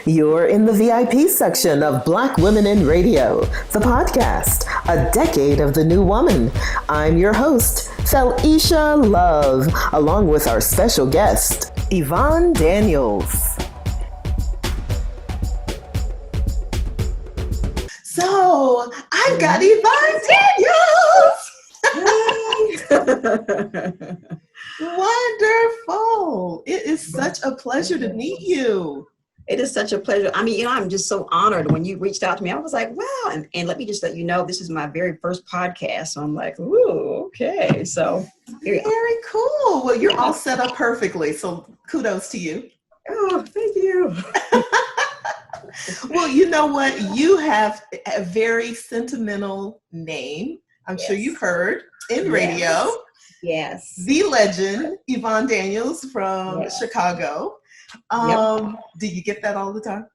You're in the VIP section of Black Women in Radio, the podcast, a decade of the new woman. I'm your host, Felicia Love, along with our special guest, Yvonne Daniels. So, I've got Yvonne Daniels! Wonderful. It is such a pleasure to meet you. It is such a pleasure. I mean, I'm just so honored when you reached out to me. I was like, wow. And let me just let you know, this is my very first podcast. So I'm like, ooh, okay. So very cool. Well, you're all set up perfectly. So kudos to you. Oh, thank you. Well, you know what? You have a very sentimental name. I'm sure you've heard in radio. Yes. The legend, Yvonne Daniels from Chicago. Do you get that all the time?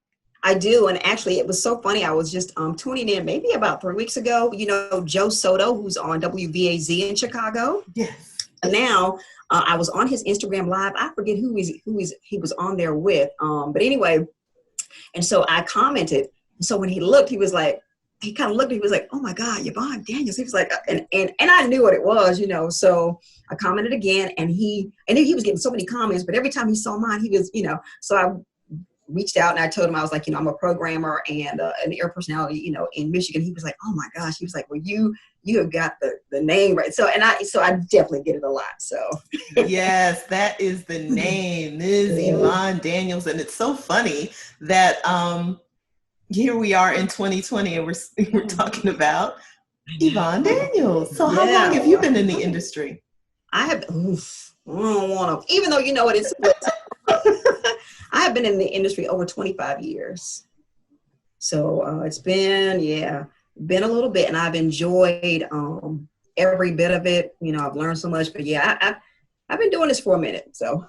I do. And actually, it was so funny. I was just tuning in maybe about 3 weeks ago. You know, Joe Soto, who's on WVAZ in Chicago. Yes. And now I was on his Instagram Live. I forget who he was on there with. But anyway, and so I commented. So when he looked, he was like, he kind of looked, he was like, oh my God, Yvonne Daniels. He was like, and I knew what it was, you know, so I commented again and he was getting so many comments, but every time he saw mine, he was, you know, so I reached out and I told him, I was like, you know, I'm a programmer and an air personality, you know, in Michigan. He was like, oh my gosh. He was like, well, you have got the name right. So, I definitely get it a lot. So yes, that is the name, Ms. Yvonne Daniels. And it's so funny that, here we are in 2020 and we're talking about Yvonne Daniels. So how long have you been in the industry? I have, I don't want to, even though you know it is split. I have been in the industry over 25 years. So it's been a little bit and I've enjoyed every bit of it. You know, I've learned so much, but I've been doing this for a minute, so.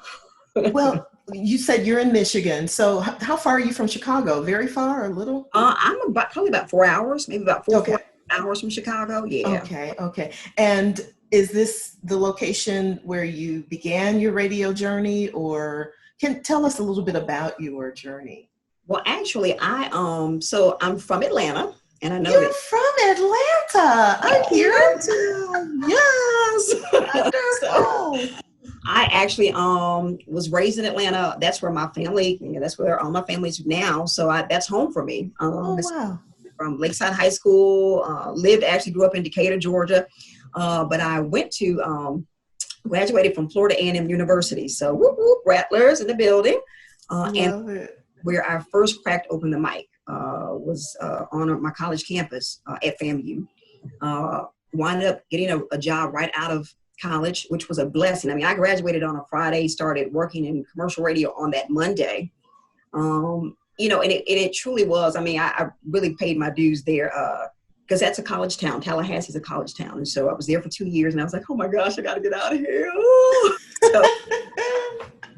Well, you said you're in Michigan. So how far are you from Chicago? Very far or a little? I'm probably about 4 hours, maybe about four hours from Chicago. Yeah. Okay. And is this the location where you began your radio journey, or can tell us a little bit about your journey? Well, actually, so I'm from Atlanta. And I know you're from Atlanta. I hear it. Yes. Wonderful. I actually was raised in Atlanta. That's where my family, that's where all my family's now. So that's home for me. Wow. From Lakeside High School, grew up in Decatur, Georgia. But I went to, graduated from Florida A&M University. So whoop, whoop, Rattlers in the building. And where I first cracked open the mic was on my college campus at FAMU. Wound up getting a job right out of college, which was a blessing. I mean, I graduated on a Friday, started working in commercial radio on that Monday. You know, and it truly was. I mean, I really paid my dues there because that's a college town. Tallahassee's a college town. And so I was there for 2 years and I was like, oh my gosh, I got to get out of here. So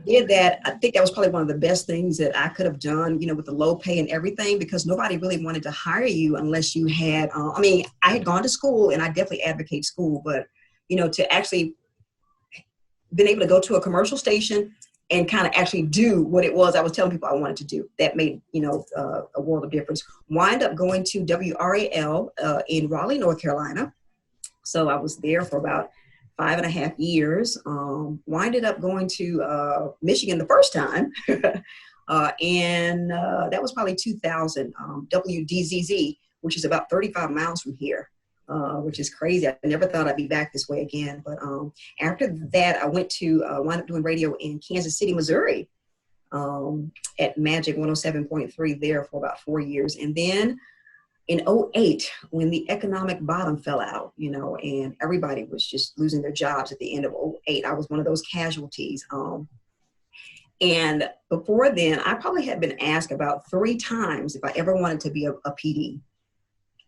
did that. I think that was probably one of the best things that I could have done, you know, with the low pay and everything, because nobody really wanted to hire you unless you had, I mean, I had gone to school and I definitely advocate school, but you know, to actually been able to go to a commercial station and kind of actually do what it was I was telling people I wanted to do. That made, you know, a world of difference. Wind up going to WRAL in Raleigh, North Carolina. So I was there for about 5.5 years. Winded up going to Michigan the first time. And that was probably 2000, WDZZ, which is about 35 miles from here. Which is crazy. I never thought I'd be back this way again. But after that, I wound up doing radio in Kansas City, Missouri, at Magic 107.3 there for about 4 years. And then in 2008, when the economic bottom fell out, you know, and everybody was just losing their jobs at the end of 2008, I was one of those casualties. And before then, I probably had been asked about 3 times if I ever wanted to be a PD.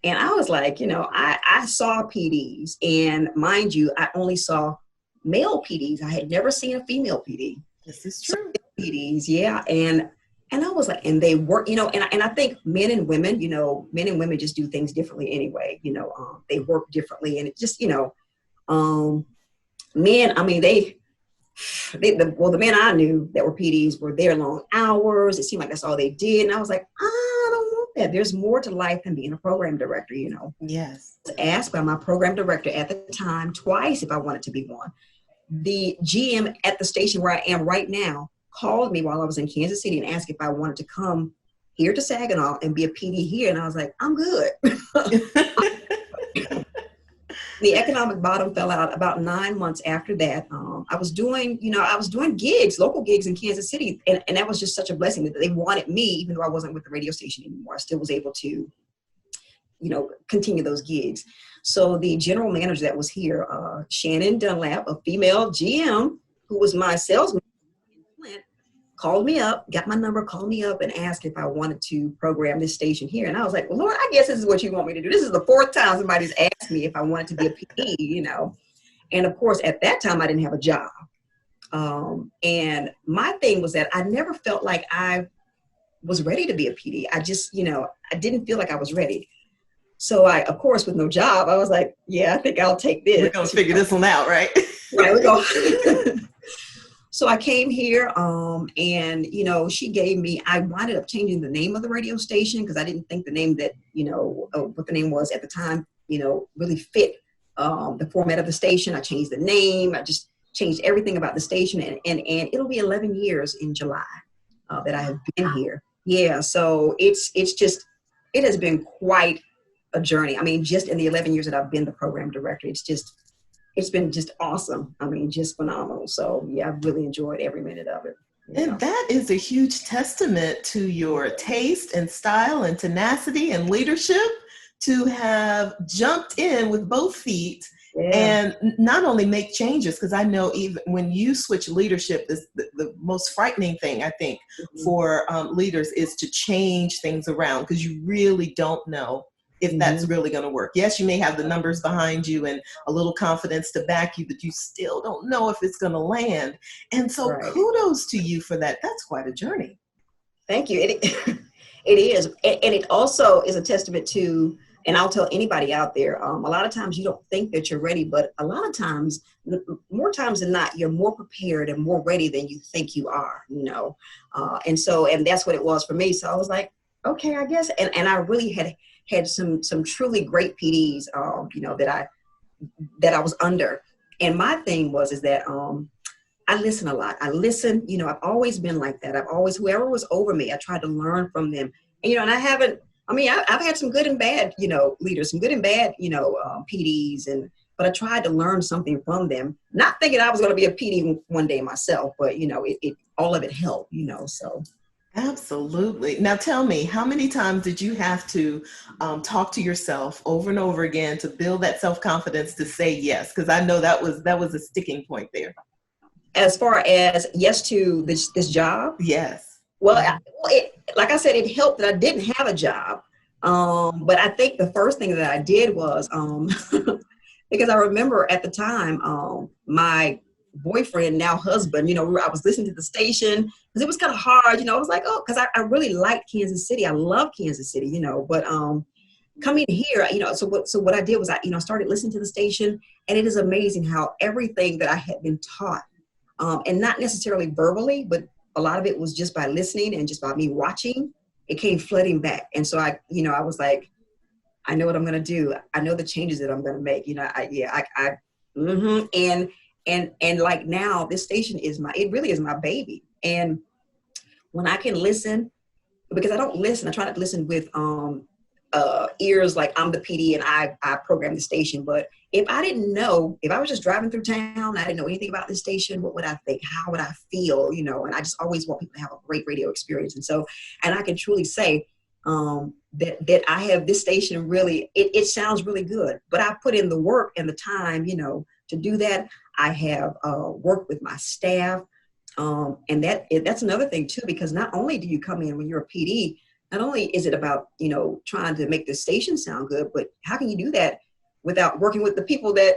And I was like, you know, I saw PDs, and mind you, I only saw male PDs. I had never seen a female PD. This is true. So PDs, yeah. And I was like, and they work, you know, and I think men and women just do things differently anyway. You know, they work differently, and it just, you know, men, I mean, the men I knew that were PDs were there long hours. It seemed like that's all they did. And I was like, I don't want that. There's more to life than being a program director, you know. Yes. I was asked by my program director at the time twice if I wanted to be one. The GM at the station where I am right now called me while I was in Kansas City and asked if I wanted to come here to Saginaw and be a PD here. And I was like, I'm good. The economic bottom fell out about 9 months after that. I was doing gigs, local gigs in Kansas City. And that was just such a blessing that they wanted me, even though I wasn't with the radio station anymore. I still was able to, continue those gigs. So the general manager that was here, Shannon Dunlap, a female GM, who was my salesman in Flint, called me up, got my number, called me up and asked if I wanted to program this station here. And I was like, well, Lord, I guess this is what you want me to do. This is the fourth time somebody's asked me if I wanted to be a PD, And of course, at that time, I didn't have a job. And my thing was that I never felt like I was ready to be a PD. I just, I didn't feel like I was ready. So I, of course, with no job, I was like, yeah, I think I'll take this. We're going to figure this one out, right? Right, we go. So I came here and, she gave me, I wound up changing the name of the radio station because I didn't think the name that, what the name was at the time, really fit the format of the station. I changed the name. I just changed everything about the station. And it'll be 11 years in July that I have been here. Yeah, so it has been quite a journey. I mean, just in the 11 years that I've been the program director, it's been just awesome. I mean, just phenomenal. So yeah, I've really enjoyed every minute of it. And that is a huge testament to your taste and style and tenacity and leadership to have jumped in with both feet and not only make changes, because I know even when you switch leadership, the most frightening thing I think for leaders is to change things around because you really don't know if that's really going to work. Yes, you may have the numbers behind you and a little confidence to back you, but you still don't know if it's going to land. And so kudos to you for that. That's quite a journey. Thank you. It is. And it also is a testament to, and I'll tell anybody out there, a lot of times you don't think that you're ready, but a lot of times, more times than not, you're more prepared and more ready than you think you are, and that's what it was for me. So I was like, okay, I guess. And I really had some truly great PDs, that I was under. And my thing is that I listen a lot. I listen, I've always been like that. Whoever was over me, I tried to learn from them. And, and I've had some good and bad, leaders, some good and bad, PDs, but I tried to learn something from them, not thinking I was going to be a PD one day myself, but, all of it helped, so. Absolutely. Now tell me, how many times did you have to talk to yourself over and over again to build that self-confidence to say yes? Because I know that was a sticking point there. As far as yes to this job? Yes. Well, like I said, it helped that I didn't have a job. But I think the first thing that I did was, because I remember at the time, my boyfriend, now husband, I was listening to the station because it was kind of hard, I was like, oh, because I really liked Kansas City. I love Kansas City, but coming here, so what I did was I started listening to the station, and it is amazing how everything that I had been taught, and not necessarily verbally, but a lot of it was just by listening and just by me watching, it came flooding back. And so I was like, I know what I'm going to do. I know the changes that I'm going to make, And like now, this station it really is my baby. And when I can listen, because I don't listen, I try not to listen with ears like I'm the PD and I program the station. But if I didn't know, if I was just driving through town, I didn't know anything about this station, what would I think? How would I feel? And I just always want people to have a great radio experience. And I can truly say that I have this station really, it sounds really good, but I put in the work and the time, to do that. I have worked with my staff. And that's another thing too, because not only do you come in when you're a PD, not only is it about, trying to make the station sound good, but how can you do that without working with the people that,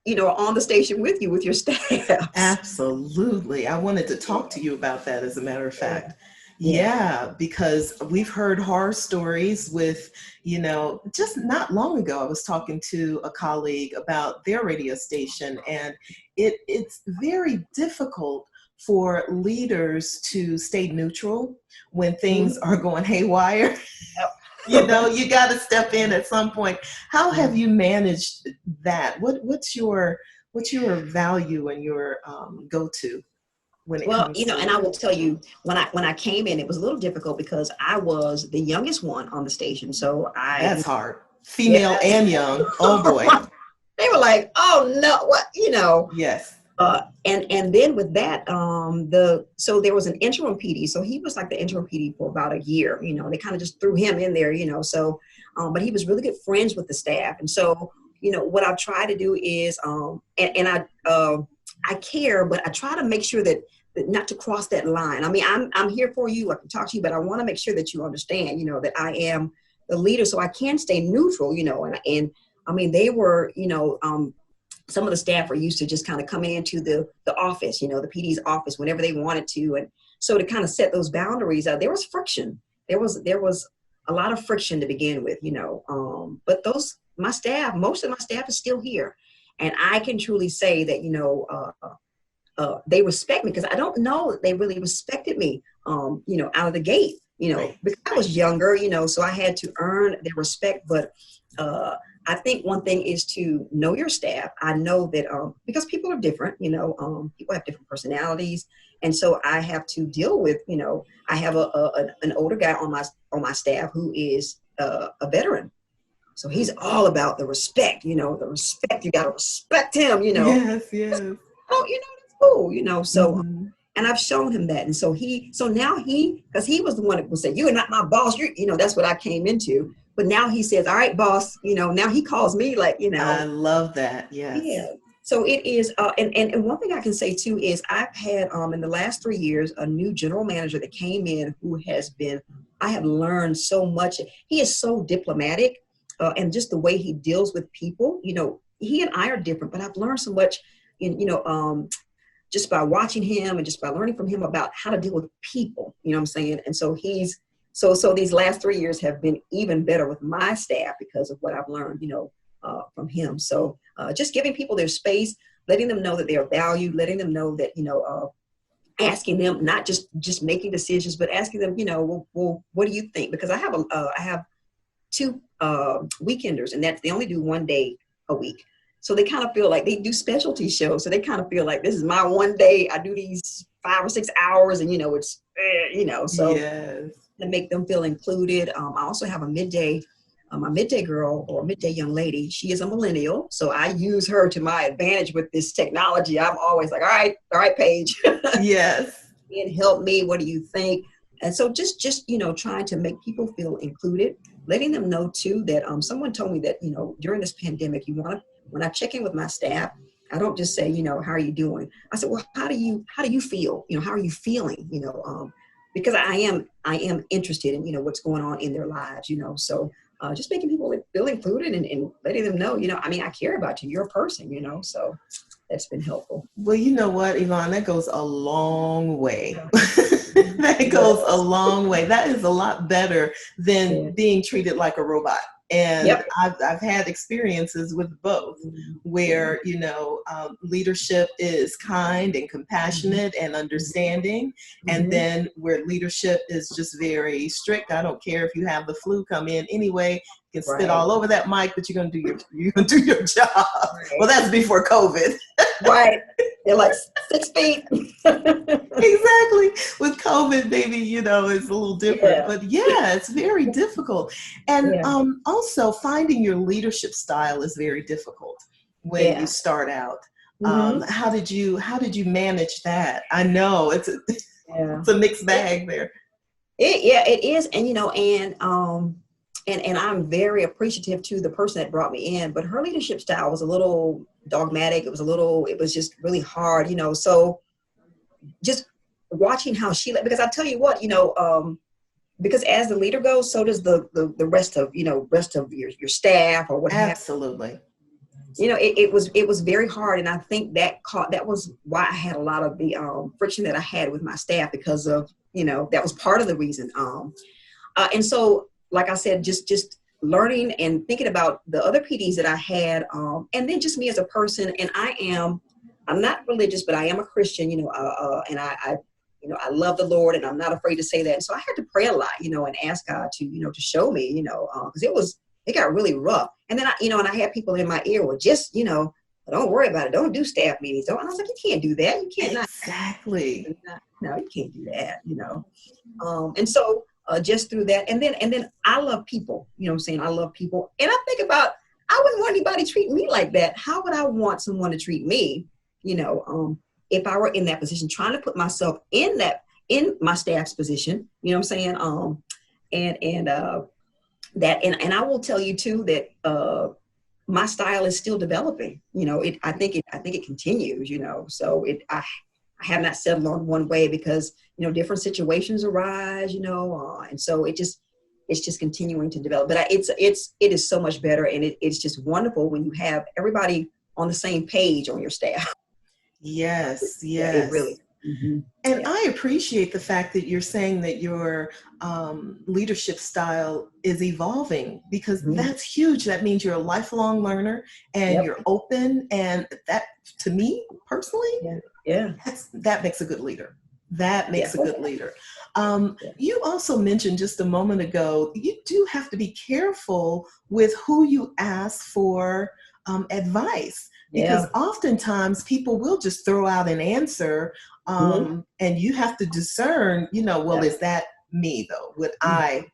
are on the station with you, with your staff? Absolutely. I wanted to talk to you about that, as a matter of fact. Yeah, because we've heard horror stories with, just not long ago, I was talking to a colleague about their radio station, and it's very difficult for leaders to stay neutral when things are going haywire. You got to step in at some point. How have you managed that? What's your value and your go-to when it comes to? And I will tell you, when I came in, it was a little difficult because I was the youngest one on the station. So That's hard. Female and young. Oh boy. They were like, oh no, what, Yes. And then with that, so there was an interim PD. So he was like the interim PD for about a year. They kind of just threw him in there. So, but he was really good friends with the staff. And so, what I try to do is, I care, but I try to make sure that not to cross that line. I mean, I'm here for you. I can talk to you, but I want to make sure that you understand, that I am the leader, so I can stay neutral. And I mean, they were, some of the staff were used to just kind of coming into the office, the PD's office whenever they wanted to. And so to kind of set those boundaries, there was friction. There was a lot of friction to begin with, but most of my staff is still here. And I can truly say that, they respect me, because I don't know that they really respected me, out of the gate, Right. because I was younger, so I had to earn their respect. But I think one thing is to know your staff. I know that because people are different, people have different personalities. And so I have to deal with, I have an older guy on my staff who is a veteran. So he's all about the respect, the respect. You got to respect him, Yes. Oh, that's cool, so, and I've shown him that. And so now because he was the one that would say, you're not my boss. That's what I came into. But now he says, all right, boss, now he calls me like, I love that. Yes. Yeah. So it is, and one thing I can say too is I've had in the last 3 years a new general manager that came in who I have learned so much. He is so diplomatic, and just the way he deals with people. He and I are different, but I've learned so much just by watching him and just by learning from him about how to deal with people. You know what I'm saying? And so so these last 3 years have been even better with my staff because of what I've learned, from him. So just giving people their space, letting them know that they are valued, letting them know that, asking them, not just making decisions, but asking them, well, what do you think? Because I have 2 weekenders, and they only do 1 day a week. So they kind of feel like they do specialty shows. So they kind of feel like this is my 1 day. I do these 5 or 6 hours, and it's so yes. to make them feel included. I also have a midday girl or a midday young lady. She is a millennial, so I use her to my advantage with this technology. I'm always like, all right, Paige. Yes. And help me. What do you think? And so just trying to make people feel included, letting them know too that someone told me that during this pandemic, when I check in with my staff, I don't just say, how are you doing? I said, well, how do you feel? How are you feeling? Because I am interested in, what's going on in their lives, so just making people feel included and letting them know, I care about you. You're a person, so that's been helpful. Well, you know what, Yvonne, that goes a long way. That goes a long way. That is a lot better than being treated like a robot. And Yep. I've had experiences with both where, leadership is kind and compassionate and understanding. And then where leadership is just very strict. I don't care if you have the flu, come in anyway. You can spit all over that mic, but you're gonna do your job. Right. Well, that's before COVID. Right. They're like 6 feet. Exactly. With COVID, maybe, it's a little different. Yeah. But yeah, it's very difficult. And also finding your leadership style is very difficult when you start out. How did you manage that? I know it's a mixed bag there. It is. And I'm very appreciative to the person that brought me in, but her leadership style was a little dogmatic. It was just really hard, so just watching how she, because I tell you what, because as the leader goes, so does the rest of your staff or what. Absolutely. it was very hard. And I think that was why I had a lot of the friction that I had with my staff, because of, that was part of the reason. And so, like I said, just learning and thinking about the other PDs that I had, and then just me as a person. And I'm not religious, but I am a Christian, and I love the Lord, and I'm not afraid to say that. And so I had to pray a lot, and ask God to to show me, because it got really rough. And then and I had people in my ear, well, just, don't worry about it. Don't do staff meetings. And I was like, you can't do that. You can't. Exactly. No, you can't do that, And so just through that. And then I love people, what I'm saying? I love people. And I think about, I wouldn't want anybody treating me like that. How would I want someone to treat me, if I were in that position, trying to put myself in my staff's position, what I'm saying? And I will tell you too, that my style is still developing. I think it continues, so I have not settled on one way, because, different situations arise, and so it's just continuing to develop. But it is so much better. And it's just wonderful when you have everybody on the same page on your staff. Yes. Yeah, it really. Mm-hmm. And I appreciate the fact that you're saying that your leadership style is evolving, because that's huge. That means you're a lifelong learner, and you're open. And that, to me personally, that makes a good leader. That makes a good leader. You also mentioned just a moment ago, you do have to be careful with who you ask for advice. Because oftentimes people will just throw out an answer, and you have to discern, is that me though? Would I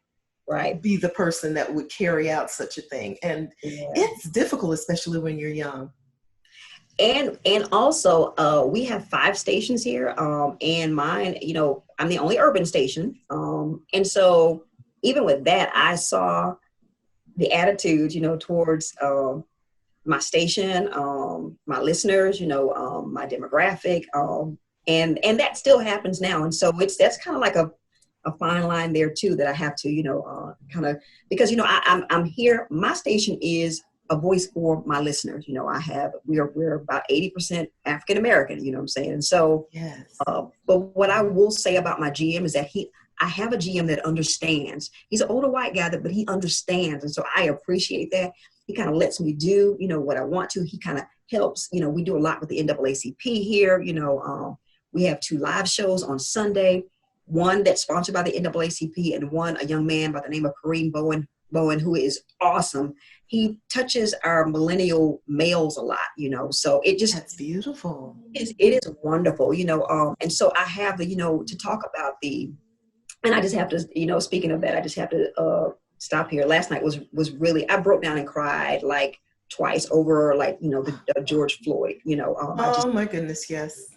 be the person that would carry out such a thing? And it's difficult, especially when you're young. And also, we have 5 stations here, and mine, I'm the only urban station. And so even with that, I saw the attitude, towards my station, my listeners, my demographic, and that still happens now. And so that's kind of like a fine line there too, that I have to, kind of, because, I'm here, my station is a voice for my listeners. We're about 80% African-American, what I'm saying? And so, but what I will say about my GM is that I have a GM that understands. He's an older white guy, but he understands. And so I appreciate that. He kind of lets me do, what I want to. He kind of helps, we do a lot with the NAACP here. We have 2 live shows on Sunday, one that's sponsored by the NAACP, and one, a young man by the name of Kareem Bowen, who is awesome. He touches our millennial males a lot, so it just, that's beautiful. It is wonderful, and so I have the, to talk about and I just have to, speaking of that, I just have to, stop here. Last night was really, I broke down and cried like twice over the George Floyd, oh my goodness. Yes.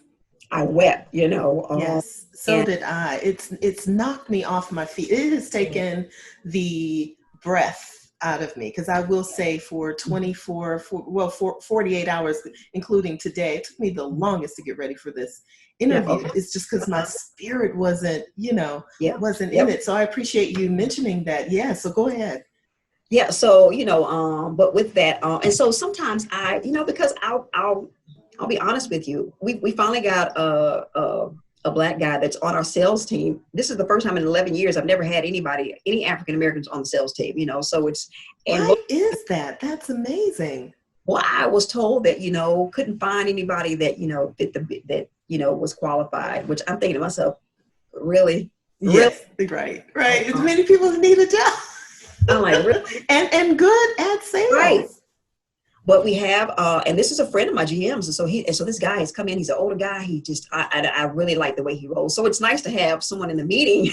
I wept, Yes. So did I. It's knocked me off my feet. It has taken the breath out of me, because I will say for 48 hours, including today, it took me the longest to get ready for this interview. It's just because my spirit wasn't, wasn't in it. So I appreciate you mentioning that. Yeah. So go ahead. Yeah. So, but with that, and so sometimes I, because I'll be honest with you. We finally got a Black guy that's on our sales team. This is the first time in 11 years I've never had any African Americans on the sales team, so it's. And why is that? That's amazing. Well, I was told that, couldn't find anybody that, that was qualified, which I'm thinking to myself, really? Yes, right. Many people need a job. I'm like, really? and good at sales. Right. But we have, and this is a friend of my GM's, and so this guy has come in. He's an older guy. He just, I really like the way he rolls. So it's nice to have someone in the meeting.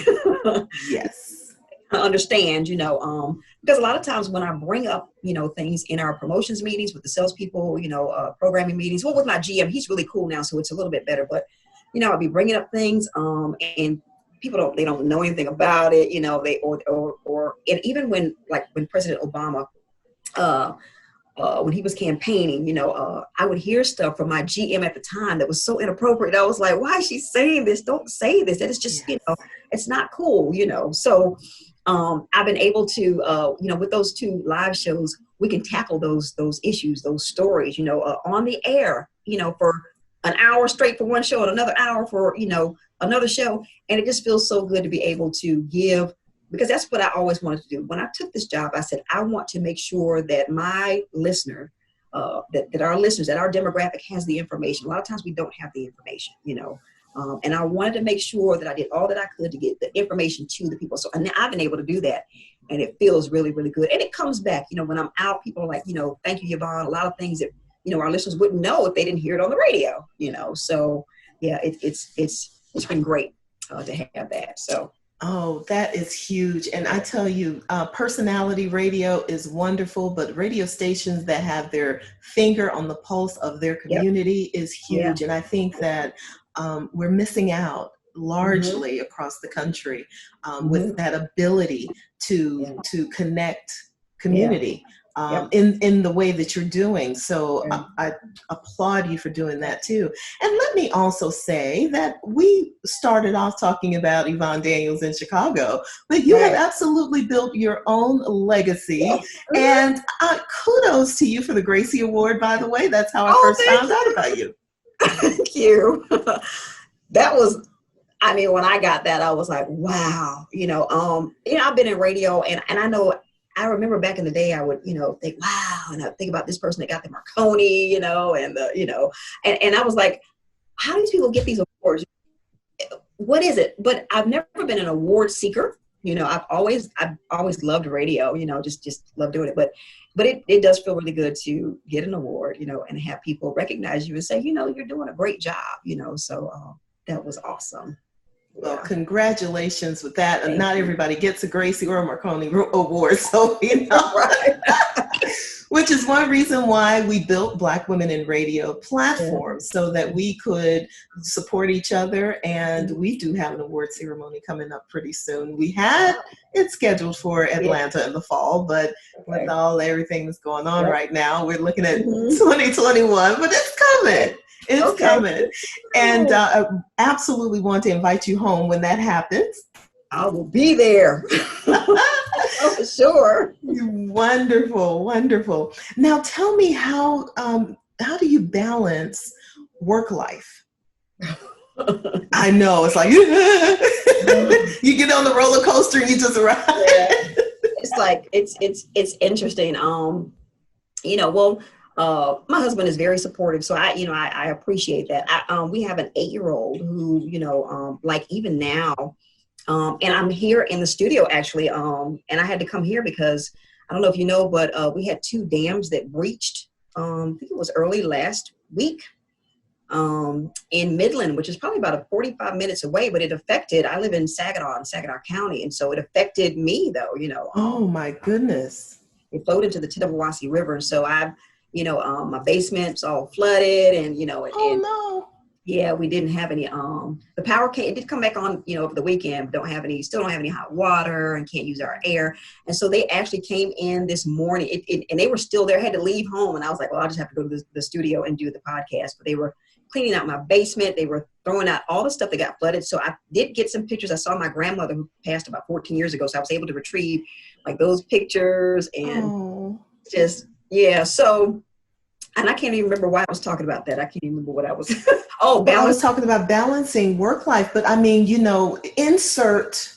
Yes. Understand, because a lot of times when I bring up, things in our promotions meetings with the salespeople, programming meetings. Well, with my GM, he's really cool now, so it's a little bit better. But, I'll be bringing up things, and people don't know anything about it, and even when President Obama, when he was campaigning, I would hear stuff from my GM at the time that was so inappropriate. I was like, why is she saying this? Don't say this. That is just, it's not cool, So I've been able to, with those 2 live shows, we can tackle those issues, those stories, on the air, for an hour straight for one show and another hour for, another show. And it just feels so good to be able to give, because that's what I always wanted to do. When I took this job, I said, I want to make sure that my listener, that our listeners, that our demographic has the information. A lot of times we don't have the information, and I wanted to make sure that I did all that I could to get the information to the people. So and I've been able to do that, and it feels really, really good. And it comes back, when I'm out, people are like, thank you, Yvonne. A lot of things that, our listeners wouldn't know if they didn't hear it on the radio, So yeah, it's been great to have that. So. Oh, that is huge. And I tell you, personality radio is wonderful, but radio stations that have their finger on the pulse of their community is huge. And I think that we're missing out largely across the country with that ability to connect community. In the way that you're doing. So I applaud you for doing that too. And let me also say that we started off talking about Yvonne Daniels in Chicago, but you have absolutely built your own legacy. And kudos to you for the Gracie Award, by the way. That's how I first found out about you. Thank you. That was, when I got that, I was like, wow. I've been in radio and I remember back in the day, I would, think, wow, and I think about this person that got the Marconi, and I was like, how do these people get these awards? What is it? But I've never been an award seeker. I've always loved radio, just love doing it. But it does feel really good to get an award, and have people recognize you and say, you're doing a great job, so that was awesome. Well, congratulations with that. And not everybody gets a Gracie or a Marconi award. So, which is one reason why we built Black Women in Radio platforms so that we could support each other. And we do have an award ceremony coming up pretty soon. We had it scheduled for Atlanta in the fall, but with everything that's going on right now, we're looking at 2021, but it's coming. It's coming. And absolutely want to invite you home when that happens. I will be there. Oh, for sure. Wonderful, wonderful. Now tell me how do you balance work life? I know, it's like you get on the roller coaster and you just ride. It's like it's interesting. My husband is very supportive, so I appreciate that. We have an 8-year-old who, like even now, and I'm here in the studio actually, and I had to come here because I don't know if you know, but we had 2 dams that breached. I think it was early last week in Midland, which is probably about 45 minutes away, but it affected. I live in Saginaw County, and so it affected me though. Oh my goodness! It flowed into the Tittabawassee River, and so my basement's all flooded and, no. Yeah, we didn't have any, the power it did come back on, over the weekend, still don't have any hot water and can't use our air. And so they actually came in this morning and they were still there, had to leave home. And I was like, well, I'll just have to go to the studio and do the podcast. But they were cleaning out my basement. They were throwing out all the stuff that got flooded. So I did get some pictures. I saw my grandmother who passed about 14 years ago. So I was able to retrieve like those pictures and so, and I can't even remember why I was talking about that. I can't even remember what I was. I was talking about balancing work life, but I mean, insert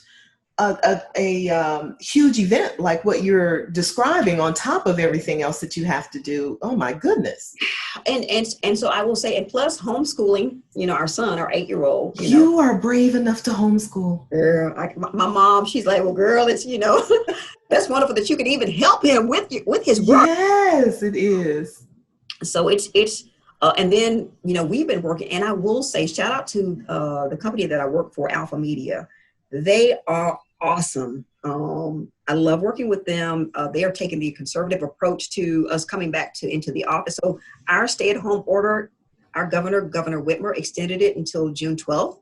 a huge event like what you're describing on top of everything else that you have to do. Oh my goodness. And so I will say, and plus homeschooling, our son, our 8-year-old. You are brave enough to homeschool. Girl, my mom, she's like, well, girl, it's, that's wonderful that you could even help him with his work. Yes, it is. So it's and then, we've been working, and I will say, shout out to the company that I work for, Alpha Media. They are awesome. I love working with them. They are taking the conservative approach to us coming back into the office. So our stay-at-home order, our Governor Whitmer, extended it until June 12th.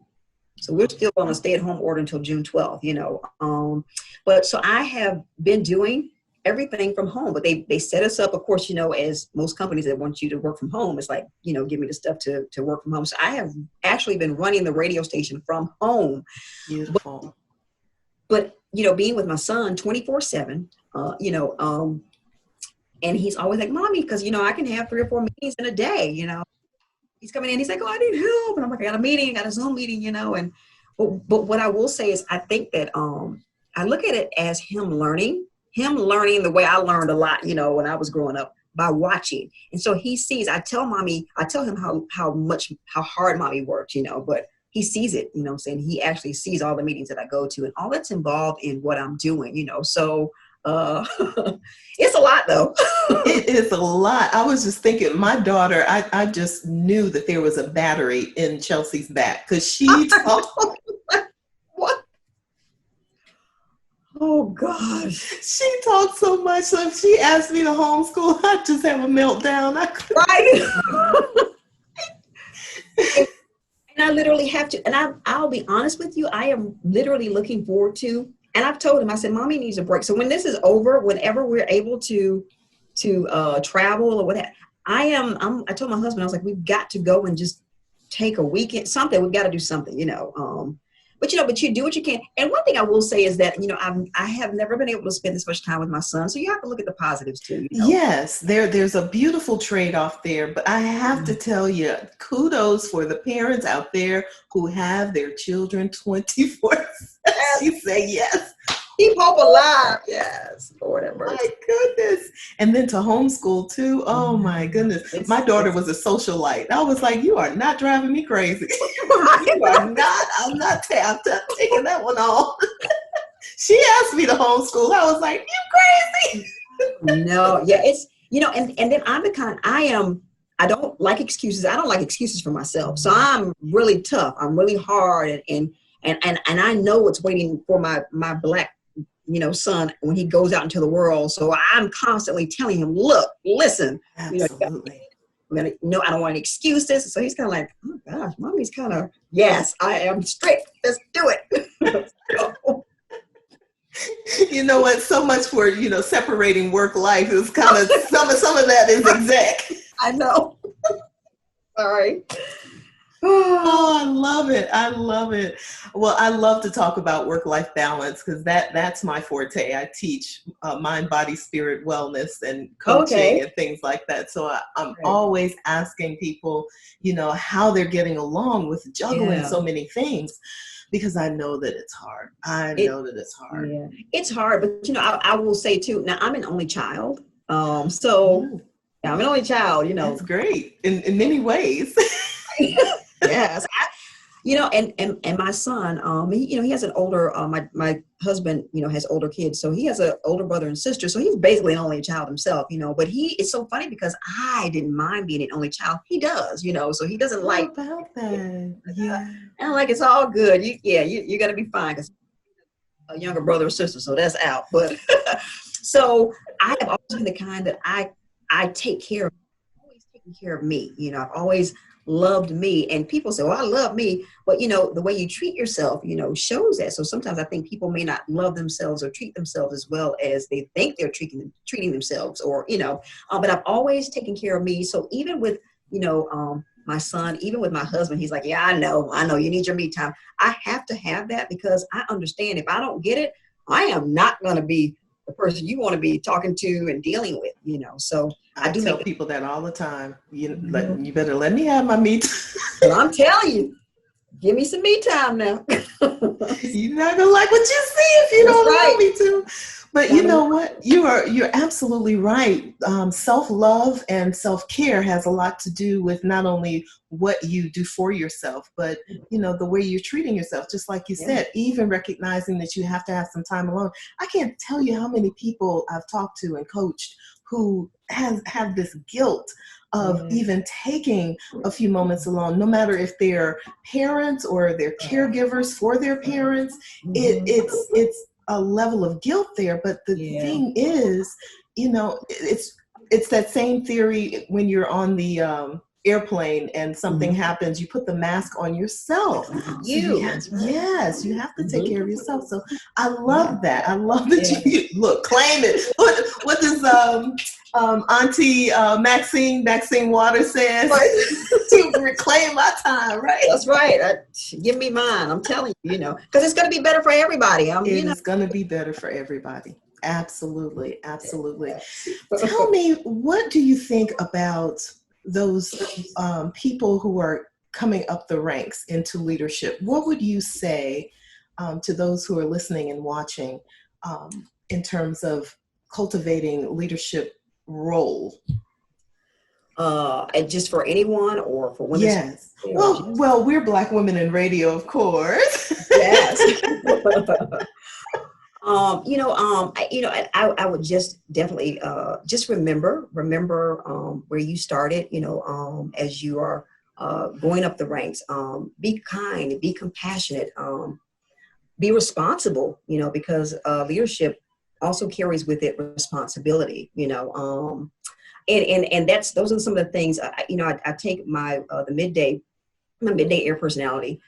So we're still on a stay-at-home order until June 12th, But so I have been doing everything from home, but they set us up, of course, as most companies that want you to work from home, it's like, give me the stuff to work from home. So I have actually been running the radio station from home. Beautiful. But being with my son 24/7, And he's always like, mommy, because, I can have 3 or 4 meetings in a day, He's coming in, he's like, oh, I need help. And I'm like, I got a meeting, I got a Zoom meeting, but what I will say is I think that I look at it as him learning the way I learned a lot, when I was growing up by watching. And so he sees, I tell him how hard mommy works, but he sees it, what I'm saying? He actually sees all the meetings that I go to and all that's involved in what I'm doing, so it's a lot though. It is a lot. I was just thinking, my daughter, I just knew that there was a battery in Chelsea's back because she talked. What? Oh gosh. She talked so much. So if she asked me to homeschool, I'd just have a meltdown. Right. And I literally have to, and I'll be honest with you, I am literally looking forward to, and I've told him, I said, mommy needs a break. So when this is over, whenever we're able to travel or whatever, I told my husband, I was like, we've got to go and just take a weekend, something. We've got to do something, but you do what you can. And one thing I will say is that, I have never been able to spend this much time with my son. So you have to look at the positives too. Yes, there's a beautiful trade-off there, but I have to tell you, kudos for the parents out there who have their children 24/7. You say yes. Keep hope alive. Yes. Lord have mercy. My goodness. And then to homeschool too. Oh my goodness. My daughter was a socialite. I was like, you are not driving me crazy. You are not. I'm not taking that one off. She asked me to homeschool. I was like, you crazy. No, yeah, it's, and then I'm the kind, I don't like excuses. I don't like excuses for myself. So I'm really tough. I'm really hard and I know what's waiting for my Black son when he goes out into the world. So I'm constantly telling him, look, listen, absolutely. I don't want to excuse this. So he's kind of like, oh gosh, mommy's kind of, yes, I am strict. Let's do it. You know what? So much for, separating work life is kind of, some of that is exact. I know. Sorry. Oh, I love it. I love it. Well, I love to talk about work-life balance because that's my forte. I teach mind, body, spirit wellness and coaching and things like that. So I'm always asking people, how they're getting along with juggling so many things because I know that it's hard. I know that it's hard. Yeah. It's hard, but I will say too, now I'm an only child. So I'm an only child, That's great in many ways. Yes. And my son, he has an older, my husband, has older kids. So he has an older brother and sister. So he's basically an only child himself, but it's so funny because I didn't mind being an only child. He does, so he doesn't like about that. Yeah. And I'm like, it's all good. You're going to be fine because a younger brother or sister. So that's out. But so I have always been the kind that I take care of, always taking care of me. I've always loved me, and people say, well, I love me, but the way you treat yourself shows that. So sometimes I think people may not love themselves or treat themselves as well as they think they're treating themselves, or but I've always taken care of me. So even with my son, even with my husband, he's like, yeah, I know you need your me time. I have to have that because I understand if I don't get it, I am not going to be the person you want to be talking to and dealing with, so I do tell people that all the time. You better let me have my me time. But I'm telling you, give me some me time now. You're not gonna like what you see if you don't allow me to. But you know what? You're absolutely right. Self-love and self-care has a lot to do with not only what you do for yourself, but the way you're treating yourself. Just like you said, even recognizing that you have to have some time alone. I can't tell you how many people I've talked to and coached who have this guilt of even taking a few moments alone, no matter if they're parents or they're caregivers for their parents. It's a level of guilt there, but the thing is, it's that same theory when you're on the airplane and something happens, you put the mask on yourself. You have to take care of yourself. So I love that. I love that you look, claim it. What does Auntie Maxine Waters says? To reclaim my time, right? That's right. Give me mine. I'm telling you, because it's going to be better for everybody. It's going to be better for everybody. Absolutely. Absolutely. Tell me, what do you think about those people who are coming up the ranks into leadership? What would you say to those who are listening and watching in terms of cultivating leadership role? And just for anyone or for women? Yes. Well, we're Black women in radio, of course. Yes. I would just definitely just remember where you started, as you are going up the ranks. Be kind, be compassionate, be responsible, because leadership also carries with it responsibility, and those are some of the things. I take my midday air personality.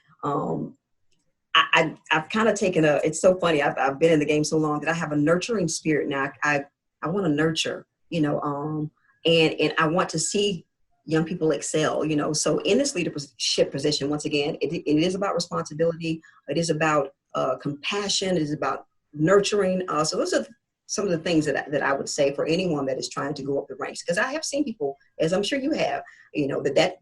I've kind of taken it's so funny. I've been in the game so long that I have a nurturing spirit now. I want to nurture, and I want to see young people excel, so in this leadership position, once again, it is about responsibility. It is about compassion. It is about nurturing. So those are some of the things that I would say for anyone that is trying to go up the ranks, because I have seen people, as I'm sure you have,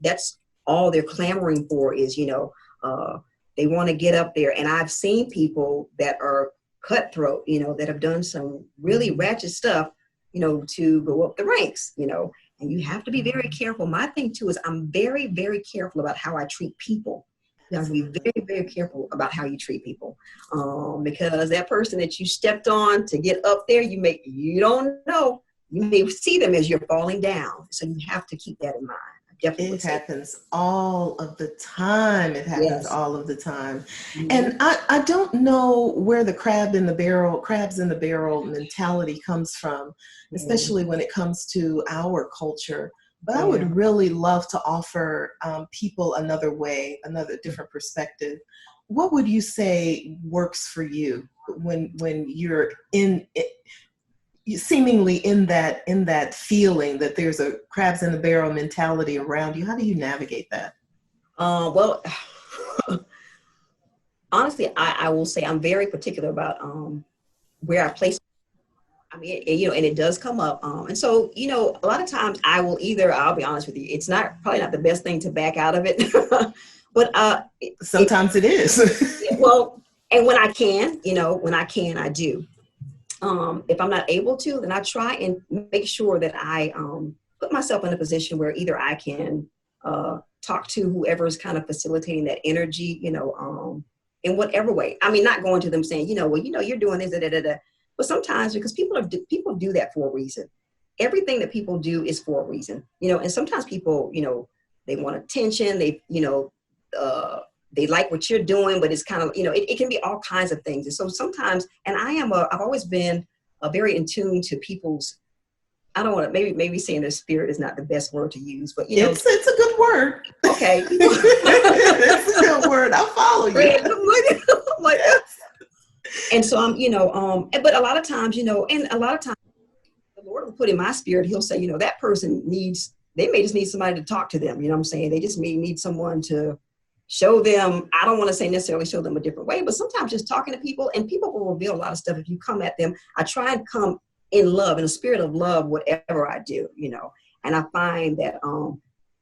that's all they're clamoring for is, they want to get up there. And I've seen people that are cutthroat, that have done some really ratchet stuff, to go up the ranks, and you have to be very careful. My thing too is I'm very, very careful about how I treat people. You have to be very, very careful about how you treat people, because that person that you stepped on to get up there, you don't know, you may see them as you're falling down. So you have to keep that in mind. It happens all of the time. It happens Yes. all of the time. Mm-hmm. And I don't know where the crabs in the barrel mentality comes from, especially when it comes to our culture. But I would really love to offer people another way, another different perspective. What would you say works for you when you're seemingly in that feeling that there's a crabs in the barrel mentality around you? How do you navigate that? Well, honestly, I will say I'm very particular about where I place. I mean, and it does come up. And so, a lot of times I'll be honest with you, it's probably not the best thing to back out of it, but sometimes it is. Well, and when I can, I do. If I'm not able to, then I try and make sure that I put myself in a position where either I can talk to whoever is kind of facilitating that energy, in whatever way. I mean, not going to them saying, you're doing this, but sometimes, because people do that for a reason. Everything that people do is for a reason, and sometimes people, they want attention. They like what you're doing, but it's kind of, it can be all kinds of things. And so sometimes, and I've always been very in tune to people's, I don't want to, maybe saying their spirit is not the best word to use, but it's a good word. Okay. It's a good word. I'll follow you. And so I'm, but a lot of times, the Lord will put in my spirit, he'll say, that person they may just need somebody to talk to them. You know what I'm saying? They just may need someone to show them. I don't want to say necessarily show them a different way, but sometimes just talking to people, and people will reveal a lot of stuff if you come at them. I try and come in love, in a spirit of love, whatever I do, and I find that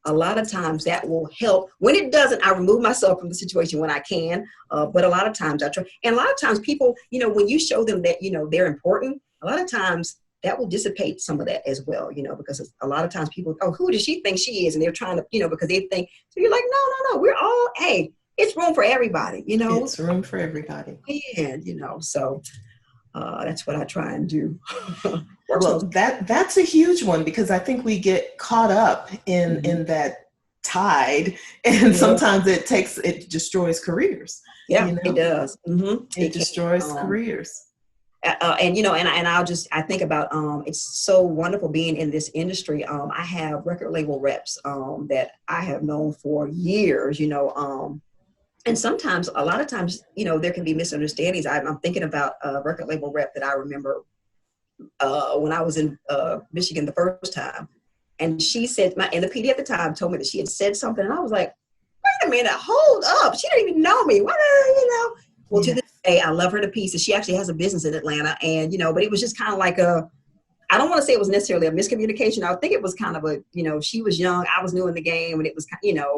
a lot of times that will help. When it doesn't, I remove myself from the situation when I can, but a lot of times I try. And a lot of times people, when you show them that, they're important, a lot of times that will dissipate some of that as well, because a lot of times people, who does she think she is? And they're trying to, because they think, so you're like, no, we're all, hey, it's room for everybody, It's room for everybody. And, so that's what I try and do. Well, that's a huge one, because I think we get caught up in that tide, and sometimes it destroys careers. Yeah, it does. Mm-hmm. It destroys careers. And I think about, it's so wonderful being in this industry. I have record label reps that I have known for years, and sometimes, a lot of times, there can be misunderstandings. I'm thinking about a record label rep that I remember when I was in Michigan the first time. And she said, and the PD at the time told me that she had said something. And I was like, wait a minute, hold up. She didn't even know me. What, Well, to this Hey, I love her to pieces. She actually has a business in Atlanta, and but it was just kind of like I don't want to say it was necessarily a miscommunication. I think it was kind of she was young, I was new in the game, and it was,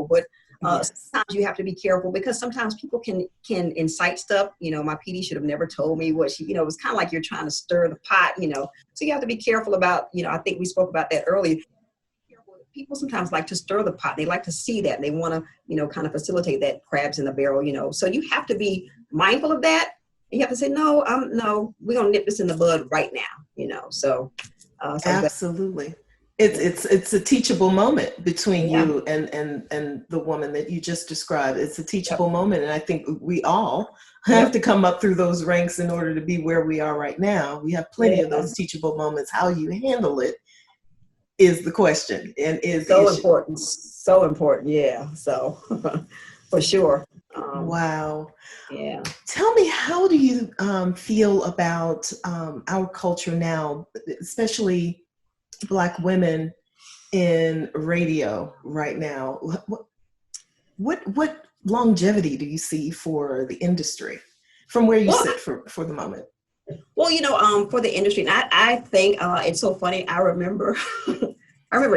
but Yes. sometimes you have to be careful because sometimes people can incite stuff. My PD should have never told me what she, it was kind of like you're trying to stir the pot, so you have to be careful about, I think we spoke about that earlier. People sometimes like to stir the pot. They like to see that. They want to, kind of facilitate that crabs in the barrel, so you have to be mindful of that. You have to say, no, we're going to nip this in the bud right now, so. Absolutely. It's a teachable moment between Yeah. you and the woman that you just described. It's a teachable moment. And I think we all have to come up through those ranks in order to be where we are right now. We have plenty of those teachable moments. How you handle it is the question, and is so the issue. important. So important. Yeah. So for sure. Wow. Yeah. Tell me, how do you feel about our culture now, especially Black women in radio right now? What longevity do you see for the industry from where you sit for the moment? Well, for the industry, and I think it's so funny. I remember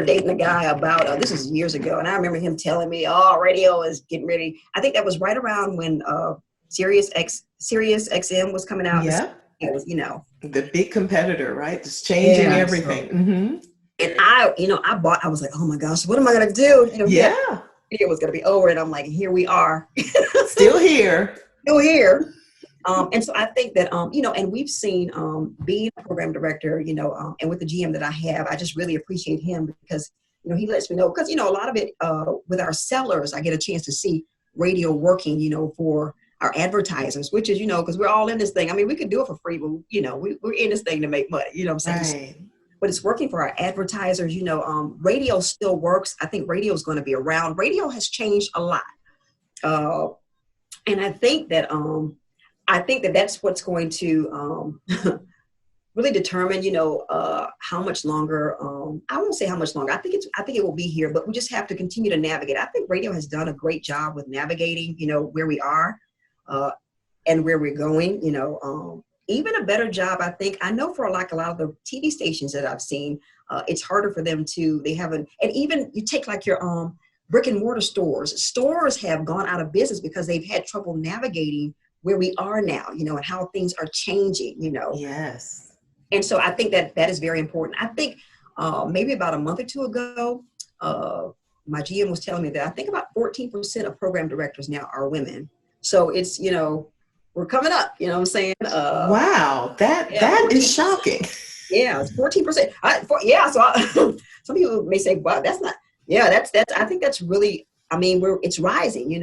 dating a guy about, this was years ago, and I remember him telling me, oh, radio is getting ready. I think that was right around when Sirius XM was coming out. Yeah. It was, the big competitor, right? Just changing everything. So, and I was like, oh my gosh, what am I going to do? It was going to be over. And I'm like, here we are. Still here. Still here. And so I think that, and we've seen being a program director, and with the GM that I have, I just really appreciate him because, he lets me know, because, a lot of it with our sellers, I get a chance to see radio working, for our advertisers, which is, because we're all in this thing. I mean, we could do it for free, but, we're in this thing to make money, what I'm saying? Right. But it's working for our advertisers, radio still works. I think radio is going to be around. Radio has changed a lot. And I think that that's what's going to really determine, how much longer. I won't say how much longer. I think it will be here, but we just have to continue to navigate. I think radio has done a great job with navigating, where we are and where we're going. Even a better job, I think. I know for a lot of the TV stations that I've seen, it's harder for them to. They haven't, and even you take like your brick and mortar stores. Stores have gone out of business because they've had trouble navigating where we are now, and how things are changing, Yes. And so I think that is very important. I think maybe about a month or two ago, my GM was telling me that I think about 14% of program directors now are women. So it's, we're coming up, what I'm saying? Wow, that is shocking. Yeah, it's 14%. So some people may say, wow, that's not, that's, I think that's really, I mean, it's rising,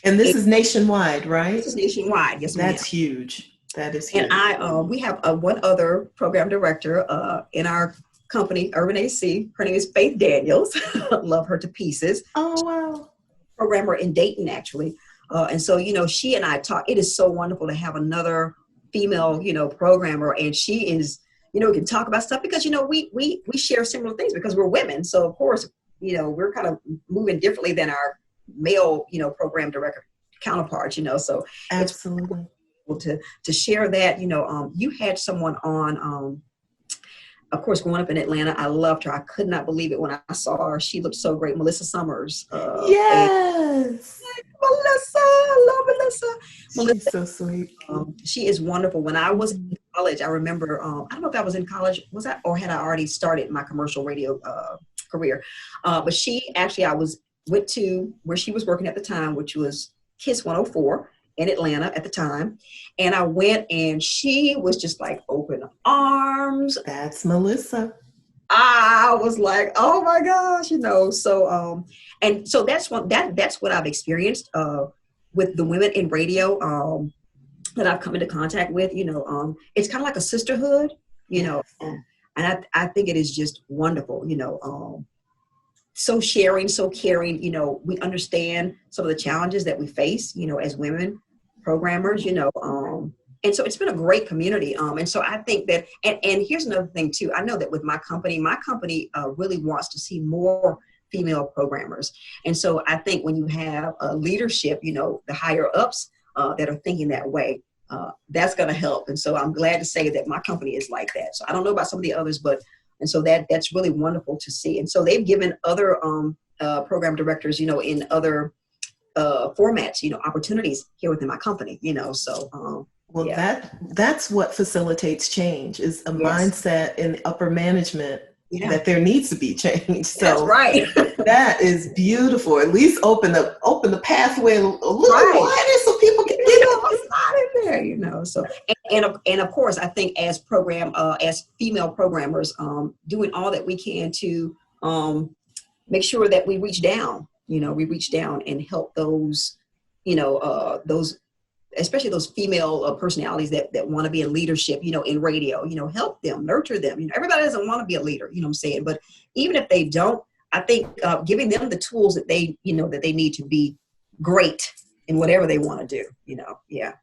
And this is nationwide, right? This is nationwide. Yes, ma'am. That's huge. That is huge. And we have one other program director in our company, Urban AC. Her name is Faith Daniels. Love her to pieces. Oh, wow. Programmer in Dayton, actually. And so, she and I talk. It is so wonderful to have another female, programmer. And she is, we can talk about stuff because, we share similar things because we're women. So, of course, we're kind of moving differently than our male, program director counterparts, so absolutely to share that, you had someone on, of course, growing up in Atlanta, I loved her. I could not believe it when I saw her. She looked so great. Melissa Summers. Yes. Melissa, I love Melissa. She's so sweet. She is wonderful. When I was in college, I remember, I don't know if I was in college, or had I already started my commercial radio career. But she actually, went to where she was working at the time, which was KISS 104 in Atlanta at the time. And I went and she was just like open arms. That's Melissa. I was like, oh my gosh, so, and so that's what I've experienced, with the women in radio, that I've come into contact with, it's kind of like a sisterhood, and I think it is just wonderful, so sharing, so caring, we understand some of the challenges that we face, as women programmers, and so it's been a great community. And so I think that, and here's another thing too. I know that with my company really wants to see more female programmers. And so I think when you have leadership, the higher ups, that are thinking that way. That's going to help. And so I'm glad to say that my company is like that. So I don't know about some of the others, and so that's really wonderful to see. And so they've given other program directors, in other formats, opportunities here within my company, so. Well, that's what facilitates change, is a mindset in upper management that there needs to be change. So that's right. That is beautiful. At least open the pathway a little wider so people can get in there, So and of course, I think as female programmers, doing all that we can to make sure that we reach down, and help those, especially those female personalities that want to be in leadership, in radio, help them, nurture them. Everybody doesn't want to be a leader, what I'm saying? But even if they don't, I think giving them the tools that they need to be great in whatever they want to do,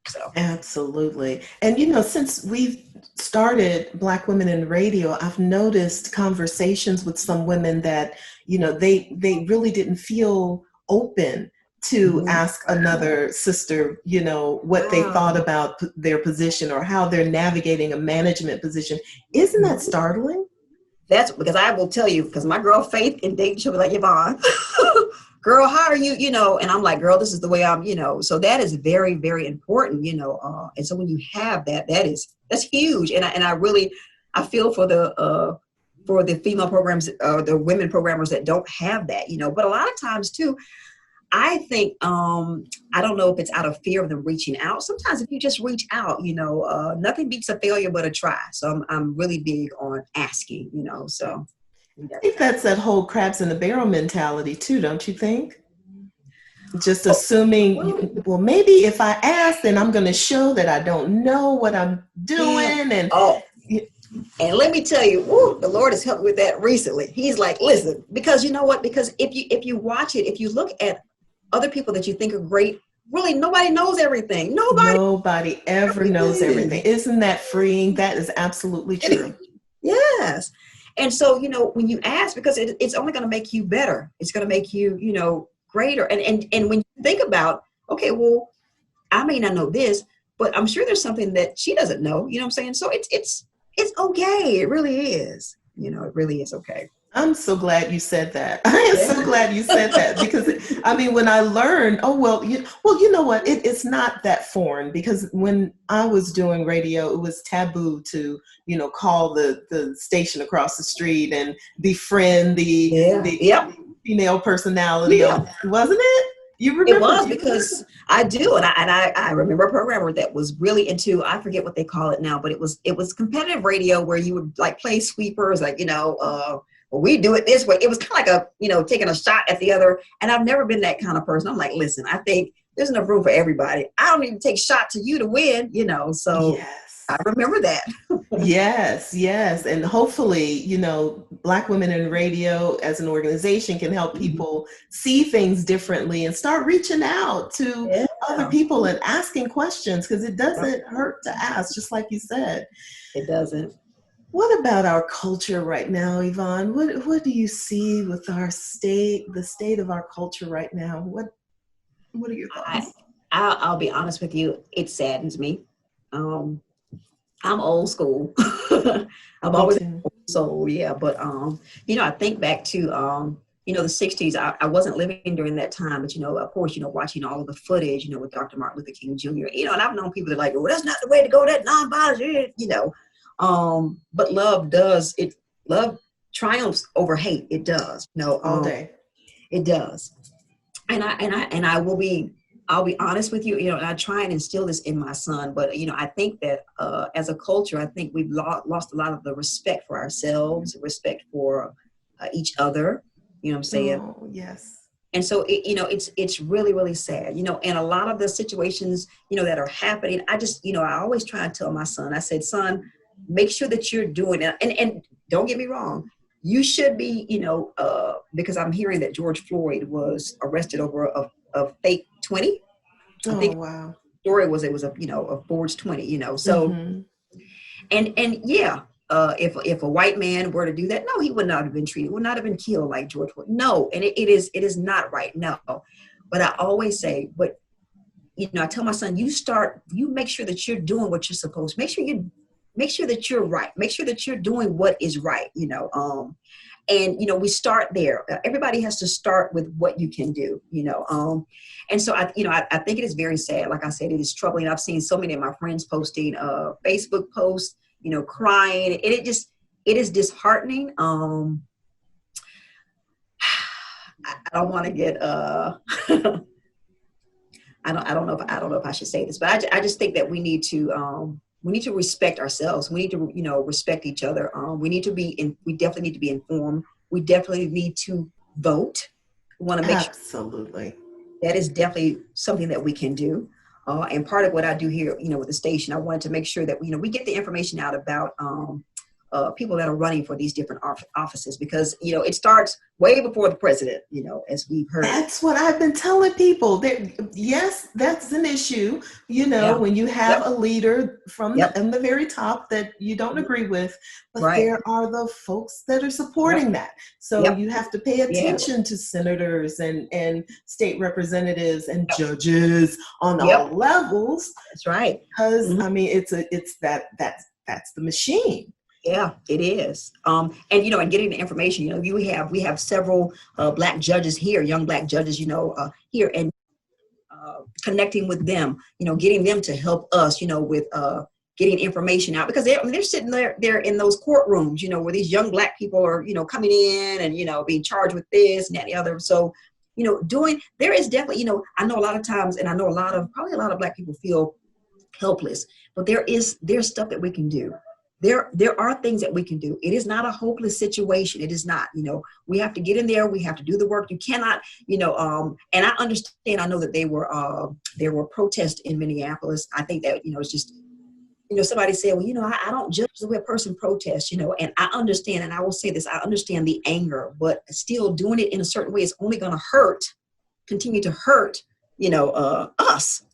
so. Absolutely. And, since we've started Black Women in Radio, I've noticed conversations with some women that, they really didn't feel open to ask another sister, what they thought about their position or how they're navigating a management position. Isn't that startling? That's because I will tell you, because my girl Faith in Dayton, she'll be like, Yvonne, girl, how are you, and I'm like, girl, this is the way I'm, so that is very, very important, and so when you have that's huge. And I feel for the female programs, the women programmers that don't have that, but a lot of times too, I think, I don't know if it's out of fear of them reaching out. Sometimes if you just reach out, nothing beats a failure but a try. So I'm really big on asking, so. I think that's that whole crabs in the barrel mentality too, don't you think? Just assuming, well, maybe if I ask, then I'm going to show that I don't know what I'm doing. And let me tell you, the Lord has helped with that recently. He's like, listen, because you know what? Because if you watch it, if you look at other people that you think are great, really nobody knows everything. Nobody ever knows everything. Isn't that freeing? That is absolutely true. Yes. And so, when you ask, because it's only going to make you better. It's going to make you, greater. And when you think about, okay, well, I may not know this, but I'm sure there's something that she doesn't know, you know what I'm saying? So it's okay. It really is. It really is okay. I'm so glad you said that. I am so glad you said that, because when I learned, you know what? It's not that foreign, because when I was doing radio, it was taboo to, call the station across the street and befriend the female personality. Yeah. Wasn't it? You remember? It was, because I do. And I remember a programmer that was really into, I forget what they call it now, but it was competitive radio where you would like play sweepers, like, well, we do it this way. It was kind of like taking a shot at the other. And I've never been that kind of person. I'm like, listen, I think there's enough room for everybody. I don't even take shots at you to win, so yes. I remember that. Yes. And hopefully, Black Women in Radio as an organization can help people see things differently and start reaching out to other people and asking questions, because it doesn't hurt to ask, just like you said. It doesn't. What about our culture right now, Yvonne? What do you see with the state of our culture right now? What are your thoughts? I'll be honest with you. It saddens me. I'm old school. I'm always old soul, yeah. But I think back to the 60s. I wasn't living during that time, but of course, watching all of the footage, with Dr. Martin Luther King Jr. And I've known people that are like, well, that's not the way to go. That nonviolence, but love triumphs over hate. It does, all day. It does. And I'll be honest with you, and I try and instill this in my son, but, I think that as a culture, I think we've lost a lot of the respect for ourselves, respect for each other, you know what I'm saying? Oh, yes. And so, it's really, really sad, and a lot of the situations, that are happening, I just, I always try and tell my son, I said, son, make sure that you're doing it. And don't get me wrong, you should be, because I'm hearing that George Floyd was arrested over a fake 20. I think wow. The story was, it was a forged 20, so, and if a white man were to do that, no, he would not have been treated, would not have been killed like George Floyd. No. And it is not right. No. But I always say, but I tell my son, you make sure that you're doing what you're supposed to. Make sure that you're right. Make sure that you're doing what is right, and, we start there. Everybody has to start with what you can do, and so I think it is very sad. Like I said, it is troubling. I've seen so many of my friends posting Facebook posts, crying, and it is disheartening. I don't want to get I don't know if I should say this, but I just think that we need to respect ourselves. We need to respect each other. We definitely need to be informed. We definitely need to vote. We want to make absolutely sure that is definitely something that we can do. And part of what I do here, with the station, I wanted to make sure that we get the information out about people that are running for these different offices, because it starts way before the president, as we've heard. That's what I've been telling people. Yes, that's an issue, when you have a leader from the very top that you don't agree with, but there are the folks that are supporting that. So you have to pay attention to senators and state representatives and judges on all levels. That's right. Because that's the machine. Yeah, it is. And getting the information, we have several Black judges here, young Black judges, here, and connecting with them, getting them to help us, with getting information out, because they're sitting there in those courtrooms, where these young Black people are, coming in and, being charged with this and that and the other. So, there is definitely, I know a lot of times, and I know probably a lot of Black people feel helpless, but there's stuff that we can do. There are things that we can do. It is not a hopeless situation. It is not, we have to get in there. We have to do the work. You cannot, and I understand, I know that there were protests in Minneapolis. I think that, it's just, somebody said, well, I don't judge the way a person protests, and I understand, and I will say this, I understand the anger, but still doing it in a certain way is only going to continue to hurt, us,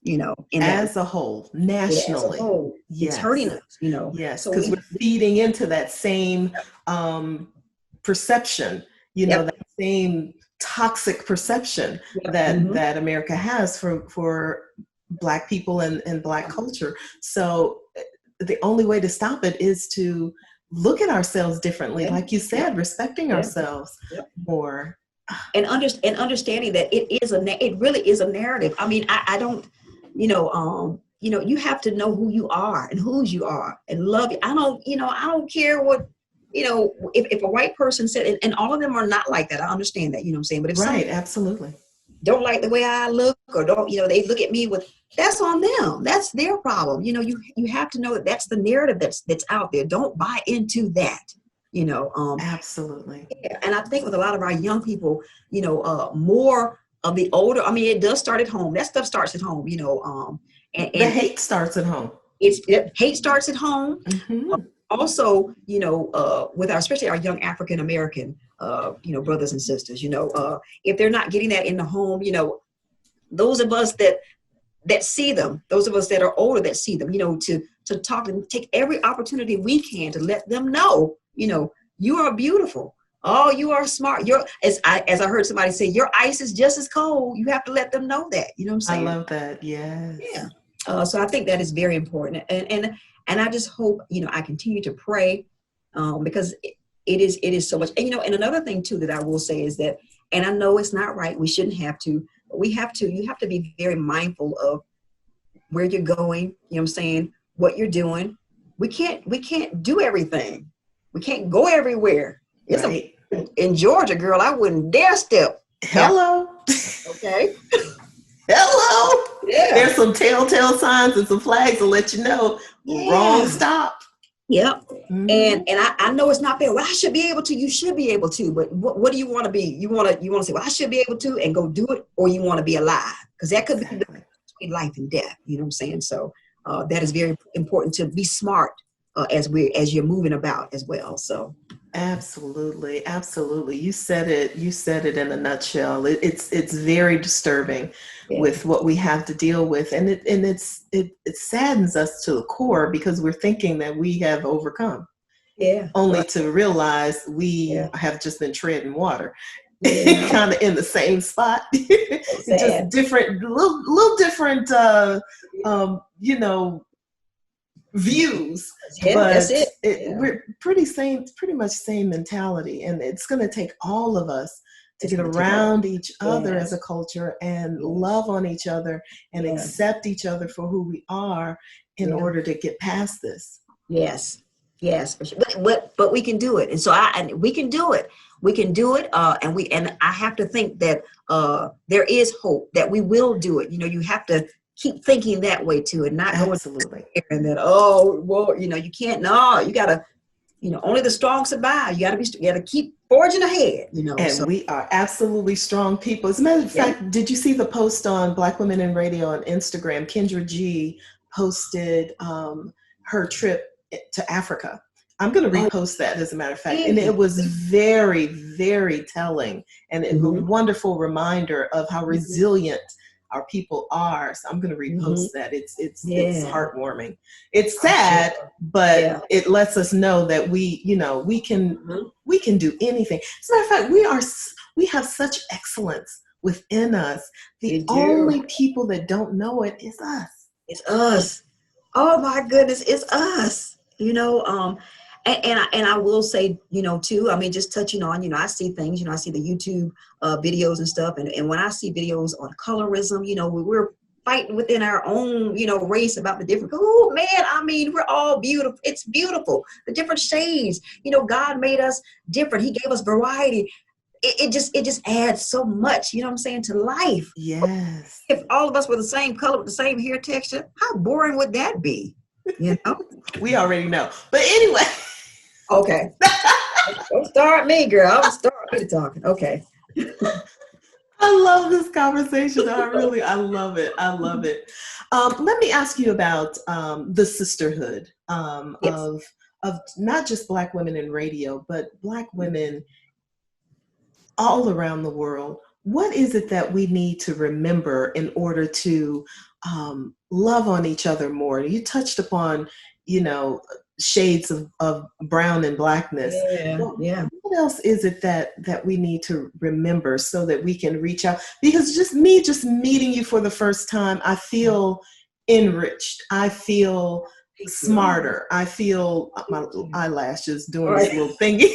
as a whole, nationally. As a whole, it's hurting us, Yes, because we're feeding into that same perception, that same toxic perception that America has for Black people and Black culture. So the only way to stop it is to look at ourselves differently, like you said, respecting ourselves more. And understanding that it really is a narrative. I mean, I don't, you have to know who you are and whose you are and love it. I don't care what, if a white person said, and all of them are not like that. I understand that, what I'm saying? But if absolutely don't like the way I look, or don't, they look at me that's on them. That's their problem. You have to know that that's the narrative that's out there. Don't buy into that. Absolutely. And I think with a lot of our young people, more of the older, it does start at home. That stuff starts at home, and the hate starts at home. Hate starts at home. Mm-hmm. Also, with especially our young African American, brothers and sisters, if they're not getting that in the home, those of us that see them, those of us that are older that see them, to talk and take every opportunity we can to let them know, you are beautiful. Oh, you are smart. As I heard somebody say, your ice is just as cold. You have to let them know that. You know what I'm saying? I love that. Yes. Yeah. So I think that is very important. And I just hope, I continue to pray because it is so much. And, and another thing too that I will say is that, and I know it's not right, we shouldn't have to, but you have to be very mindful of where you're going, you know what I'm saying, what you're doing. We can't do everything. We can't go everywhere. In Georgia, girl, I wouldn't dare step. Hello. Okay. Hello. Yeah. There's some telltale signs and some flags to let you know. Wrong stop. Yep. Mm-hmm. And I know it's not fair. Well, I should be able to. You should be able to. But what do you want to be? You want to say, well, I should be able to, and go do it, or you want to be alive? Because that could be between life and death. You know what I'm saying? So that is very important to be smart as you're moving about as well. So. Absolutely. You said it in a nutshell. It's very disturbing with what we have to deal with. And it saddens us to the core because we're thinking that we have overcome. Yeah. Only to realize we have just been treading water. Yeah. kind of in the same spot. Just different, little different, you know, views, Yeah, but that's it. Yeah. we're pretty much same mentality, and it's going to take all of us to get Take around each other as Yes. a culture and Yes. love on each other and Yes. accept each other for who we are in order to get past this. Yes. Yes, but we can do it, and so we can do it. We can do it, and I have to think that there is hope that we will do it. You know, you have to keep thinking that way too, and not going and that you can't. No, you gotta. Only the strong survive. You gotta keep forging ahead. And we are absolutely strong people. As a matter of fact, did you see the post on Black Women in Radio on Instagram? Kendra G posted her trip to Africa. I'm going to repost that, as a matter of fact. And it was very, very telling and a wonderful reminder of how resilient our people are. So I'm going to repost that. It's heartwarming. It's sad, but it lets us know that we can do anything. As a matter of fact, we have such excellence within us. The only people that don't know it is us. It's us. Oh my goodness, it's us. And I will say, too, I mean, just touching on, I see things, I see the YouTube videos and stuff. And when I see videos on colorism, we're fighting within our own, race about the different, oh man, I mean, we're all beautiful. It's beautiful. The different shades, God made us different. He gave us variety. It just adds so much, what I'm saying, to life. Yes. If all of us were the same color with the same hair texture, how boring would that be? We already know. But anyway. Okay. Don't start me, girl. I'll start me talking. Okay. I love this conversation. I love it. I love it. Let me ask you about the sisterhood of not just Black women in radio, but Black women all around the world. What is it that we need to remember in order to love on each other more? You touched upon, shades of brown and blackness. What else is it that we need to remember so that we can reach out? Because just meeting you for the first time, I feel enriched. I feel smarter. I feel my eyelashes doing this little thingy.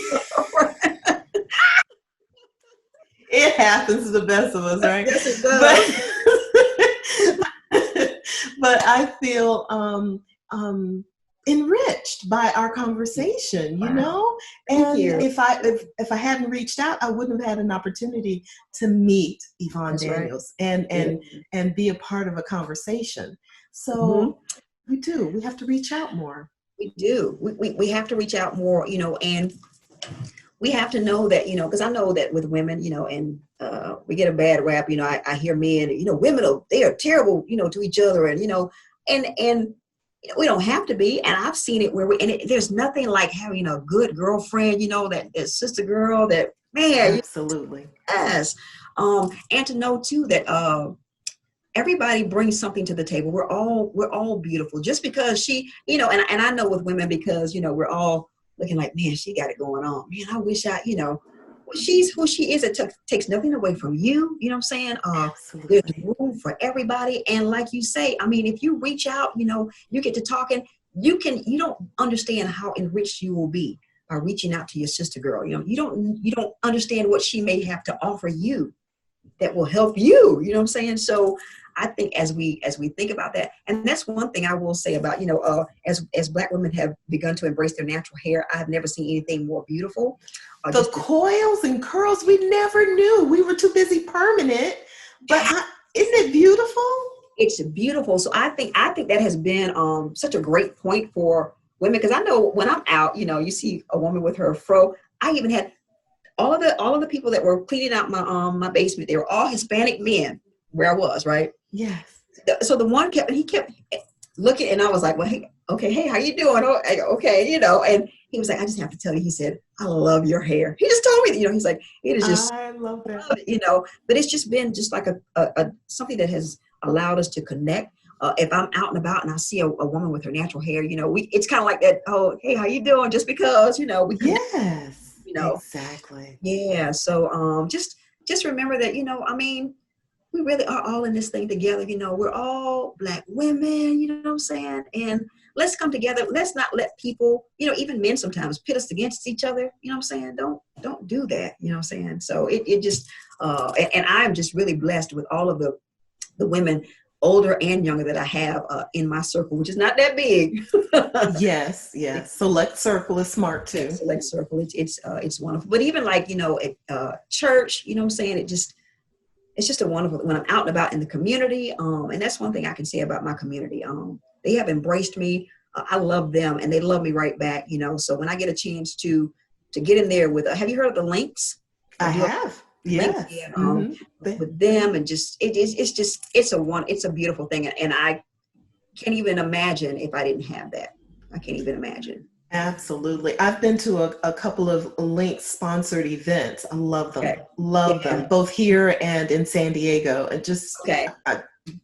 It happens to the best of us, right? Yes, it does. But I feel enriched by our conversation, And if I hadn't reached out, I wouldn't have had an opportunity to meet Yvonne Daniels and be a part of a conversation. So we have to reach out more. We do. We have to reach out more, and we have to know that, because I know that with women, and we get a bad rap, I hear men, women they are terrible, to each other, and and we don't have to be. And I've seen it where there's nothing like having a good girlfriend, that sister girl that, man. Absolutely. Yes. And to know too that everybody brings something to the table. We're all beautiful. Just because she, and I know with women, because, we're all looking like, man, she got it going on. Man, I wish she's who she is. It takes nothing away from you. You know what I'm saying? There's room for everybody. And like you say, I mean, if you reach out, you get to talking, you don't understand how enriched you will be by reaching out to your sister girl. You don't understand what she may have to offer you that will help you. You know what I'm saying? So I think as we think about that, and that's one thing I will say about, as Black women have begun to embrace their natural hair, I have never seen anything more beautiful. The coils and curls, we never knew. We were too busy permanent, but isn't it beautiful? It's beautiful. So I think that has been such a great point for women, because I know when I'm out, you see a woman with her fro. I even had all of the people that were cleaning out my basement. They were all Hispanic men where I was, right? Yes. So the one kept looking, and I was like, well, hey, how you doing? Oh, okay, and he was like, I just have to tell you, he said, I love your hair. He just told me, he's like, it is just, I love that. But it's just been just like a something that has allowed us to connect. If I'm out and about and I see a woman with her natural hair, it's kind of like that, oh, hey, how you doing? Just because, we connect. Yes. you know. Exactly. Yeah. So just remember that, I mean, we really are all in this thing together. We're all Black women, you know what I'm saying? And let's come together. Let's not let people, even men sometimes pit us against each other. You know what I'm saying? Don't do that. You know what I'm saying? So it just, and I'm just really blessed with all of the women, older and younger, that I have in my circle, which is not that big. Yes. Select circle is smart too. Select circle. It's wonderful. But even like, at church, you know what I'm saying? It's just a wonderful, when I'm out and about in the community. And that's one thing I can say about my community. They have embraced me. I love them and they love me right back, So when I get a chance to get in there with, have you heard of the Links? I have. Yes. Yeah, with them, and just, it's a beautiful thing. And I can't even imagine if I didn't have that. I can't even imagine. Absolutely. I've been to a couple of Link sponsored events. I love them. Okay. Love them, both here and in San Diego. And just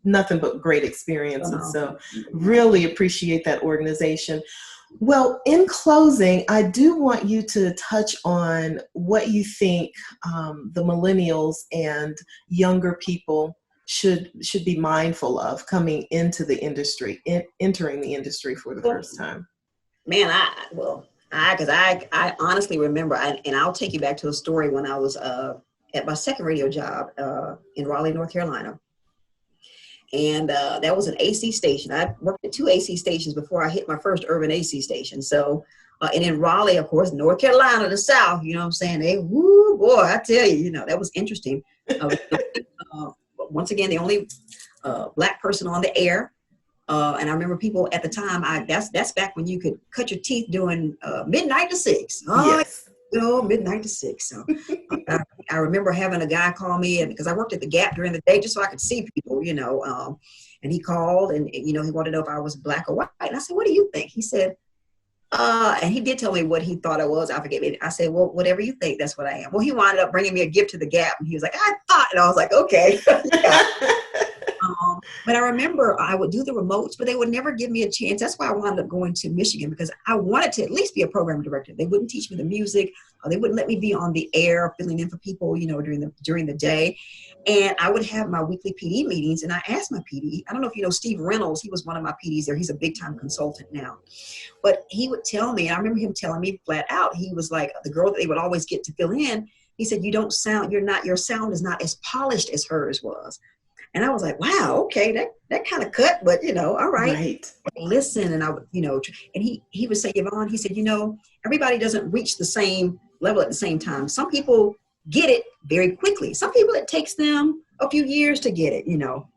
nothing but great experiences. So really appreciate that organization. Well, in closing, I do want you to touch on what you think the millennials and younger people should be mindful of coming into the industry, entering the industry for the first time. Man, I honestly remember, and I'll take you back to a story when I was at my second radio job in Raleigh, North Carolina. And that was an AC station. I worked at 2 AC stations before I hit my first urban AC station. So, and in Raleigh, of course, North Carolina, the South, you know what I'm saying? Woo, boy, I tell you, that was interesting. Once again, the only Black person on the air. And I remember people at the time, that's back when you could cut your teeth doing midnight to 6. Yes. Midnight to 6. So I remember having a guy call me, and because I worked at the Gap during the day just so I could see people, and he called and, he wanted to know if I was Black or white. And I said, what do you think? He said, and he did tell me what he thought I was. I forget it. I said, well, whatever you think, that's what I am. Well, he wound up bringing me a gift to the Gap, and he was like, I thought, and I was like, okay. But I remember I would do the remotes, but they would never give me a chance. That's why I wound up going to Michigan, because I wanted to at least be a program director. They wouldn't teach me the music. They wouldn't let me be on the air filling in for people, during the day. And I would have my weekly PD meetings, and I asked my PD, I don't know if you know Steve Reynolds, he was one of my PDs there. He's a big time consultant now. But he would tell me, and I remember him telling me flat out, he was like, the girl that they would always get to fill in, he said, your sound is not as polished as hers was. And I was like, wow, okay, that kind of cut, but all right. Right. Listen, and I would, and he would say, Yvonne, he said, everybody doesn't reach the same level at the same time. Some people get it very quickly. Some people, it takes them a few years to get it,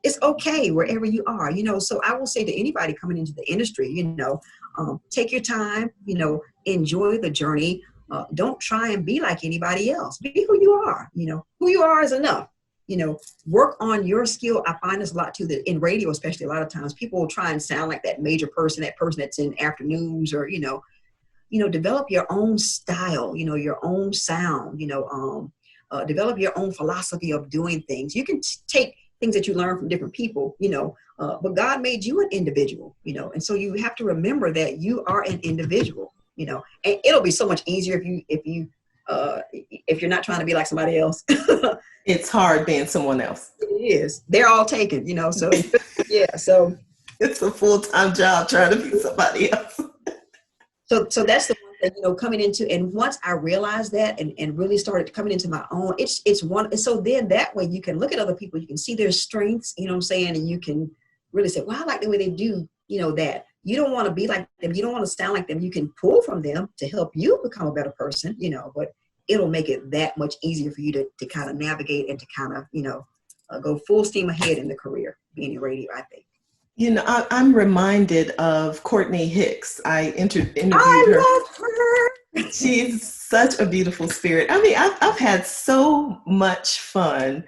It's okay wherever you are, So I will say to anybody coming into the industry, take your time, enjoy the journey. Don't try and be like anybody else. Be who you are, Who you are is enough. Work on your skill. I find this a lot too, that in radio, especially, a lot of times people will try and sound like that major person, that person that's in afternoons, or, develop your own style, your own sound, develop your own philosophy of doing things. You can take things that you learn from different people, but God made you an individual, and so you have to remember that you are an individual, and it'll be so much easier if you're not trying to be like somebody else. It's hard being someone else. It is. They're all taken, so yeah. So it's a full-time job trying to be somebody else. So that's the one thing, coming into, and once I realized that and really started coming into my own, it's one. So then that way you can look at other people, you can see their strengths, you know what I'm saying? And you can really say, well, I like the way they do, that. You don't want to be like them. You don't want to sound like them. You can pull from them to help you become a better person, but it'll make it that much easier for you to kind of navigate and to kind of, go full steam ahead in the career, being in radio, I think. I'm reminded of Courtney Hicks. I interviewed her. I love her. She's such a beautiful spirit. I mean, I've had so much fun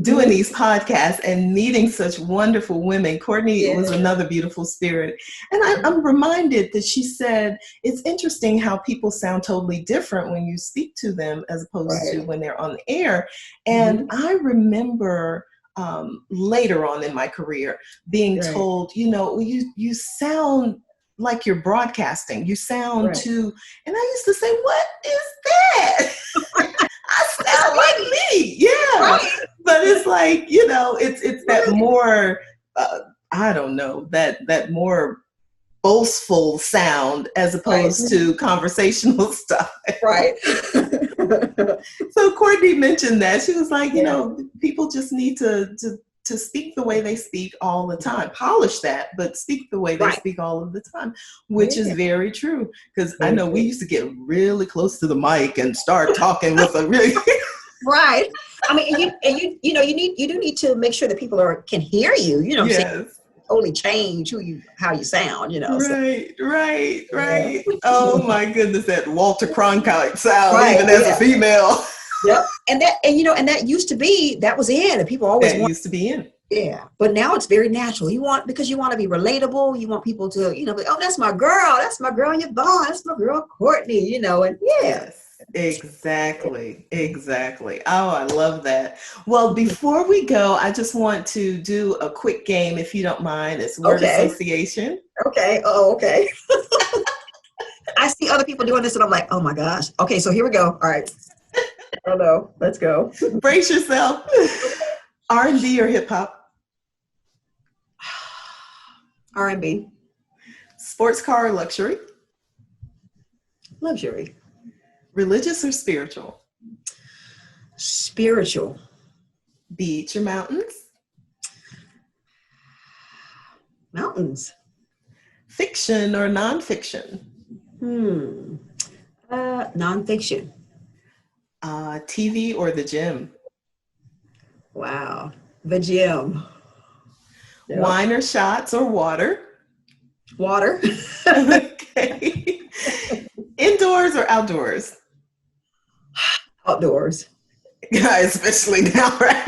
doing these podcasts and meeting such wonderful women. Courtney was another beautiful spirit. And I'm reminded that she said, it's interesting how people sound totally different when you speak to them as opposed to when they're on the air. And I remember later on in my career being told, you sound like you're broadcasting. You sound Right. too, and I used to say, what is that? I sound like me. Yeah. Right. But it's like, it's that more, I don't know, that more boastful sound as opposed to conversational stuff. Right. So Courtney mentioned that. She was like, people just need to speak the way they speak all the time. Polish that, but speak the way they speak all of the time, which is very true. Because I know we used to get really close to the mic and start talking with a really right. I mean, you do need to make sure that people can hear you. yes. Totally change how you sound. Right. Oh my goodness, that Walter Cronkite sound, even as a female. Yep. And that used to be, that was in, and people always used to be in. Yeah. But now it's very natural. Because you want to be relatable. You want people to, be, oh, that's my girl, Yvonne, that's my girl, Courtney, and Yes. Exactly. Oh, I love that. Well, before we go, I just want to do a quick game, if you don't mind. It's word association. Okay. Oh, okay. I see other people doing this and I'm like, oh my gosh. Okay, so here we go. All right. Oh no, let's go. Brace yourself. R&B or hip hop? R&B. Sports car or luxury? Luxury. Religious or spiritual? Spiritual. Beach or mountains? Mountains. Fiction or nonfiction? Nonfiction. TV or the gym? Wow. The gym. Yep. Wine or shots or water? Water. Okay. Indoors or outdoors? Outdoors. Yeah, especially now, right?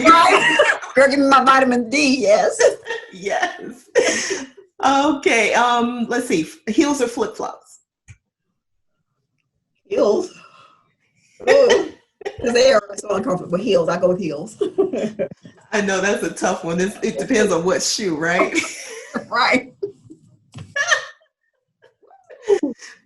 Girl, give me my vitamin D, yes. Yes. Okay, let's see. Heels or flip-flops? Heels. Because they are so uncomfortable. Heels, I go with heels. I know that's a tough one. It depends on what shoe, right? Right.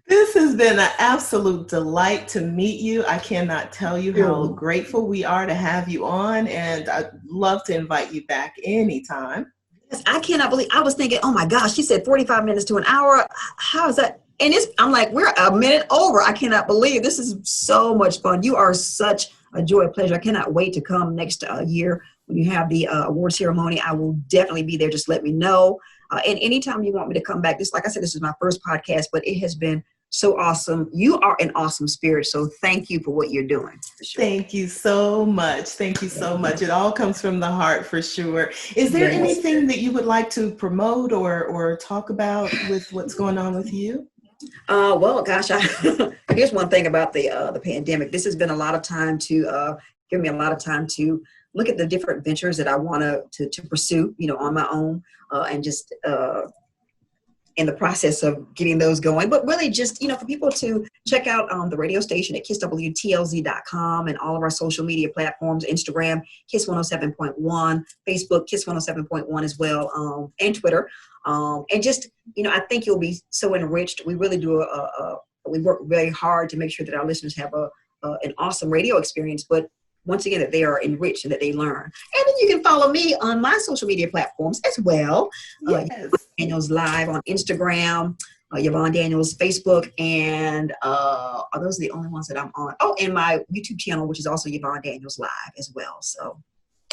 This has been an absolute delight to meet you. I cannot tell you how grateful we are to have you on, and I'd love to invite you back anytime. Yes, I cannot believe, I was thinking, oh my gosh, she said 45 minutes to an hour. How is that? And I'm like, we're a minute over. I cannot believe this is so much fun. You are such a joy, a pleasure. I cannot wait to come next year when you have the award ceremony. I will definitely be there. Just let me know. And anytime you want me to come back, like I said, this is my first podcast, but it has been so awesome. You are an awesome spirit. So thank you for what you're doing. For sure. Thank you so much. Thank you so much. It all comes from the heart for sure. Is there anything that you would like to promote or talk about with what's going on with you? Well, gosh, here's one thing about the pandemic. This has been a lot of time to give me a lot of time to look at the different ventures that I want to pursue, on my own, and just in the process of getting those going. But really just, for people to check out the radio station at kisswtlz.com and all of our social media platforms, Instagram, Kiss 107.1, Facebook, Kiss 107.1 as well, and Twitter. And just, I think you'll be so enriched. We really do we work very hard to make sure that our listeners have an awesome radio experience, but once again, that they are enriched and that they learn. And then you can follow me on my social media platforms as well. Yes. Daniels Live on Instagram, Yvonne Daniels Facebook, and are those the only ones that I'm on? Oh, and my YouTube channel, which is also Yvonne Daniels Live as well. So,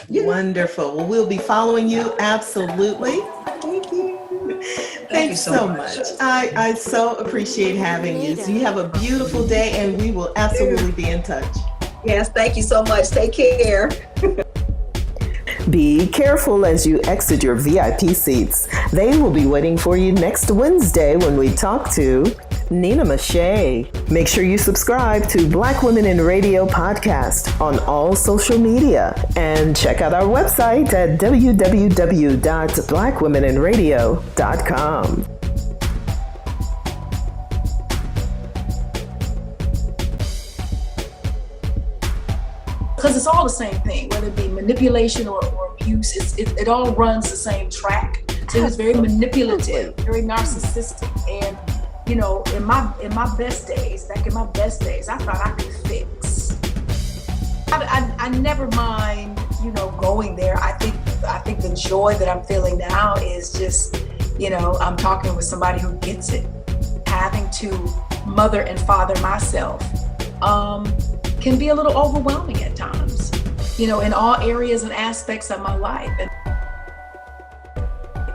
yeah. Wonderful. Well, we'll be following you. Absolutely. Thank you. Thanks so much. I so appreciate having you. So you have a beautiful day, and we will absolutely be in touch. Yes, thank you so much. Take care. Be careful as you exit your VIP seats. They will be waiting for you next Wednesday when we talk to Nina Mache. Make sure you subscribe to Black Women in Radio podcast on all social media and check out our website at www.blackwomeninradio.com. Because it's all the same thing, whether it be manipulation or abuse, it all runs the same track. So he was very manipulative, very narcissistic. And, you know, in my best days, back in my best days, I thought I could fix. I never mind, you know, going there. I think the joy that I'm feeling now is just, you know, I'm talking with somebody who gets it. Having to mother and father myself can be a little overwhelming at times, you know, in all areas and aspects of my life.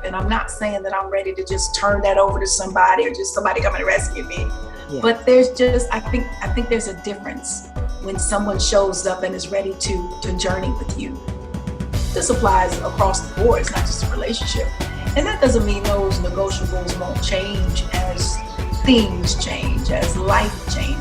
And I'm not saying that I'm ready to just turn that over to somebody or just somebody come and rescue me. Yeah. But there's just, I think there's a difference when someone shows up and is ready to journey with you. This applies across the board. It's not just a relationship. And that doesn't mean those negotiables won't change as things change, as life changes.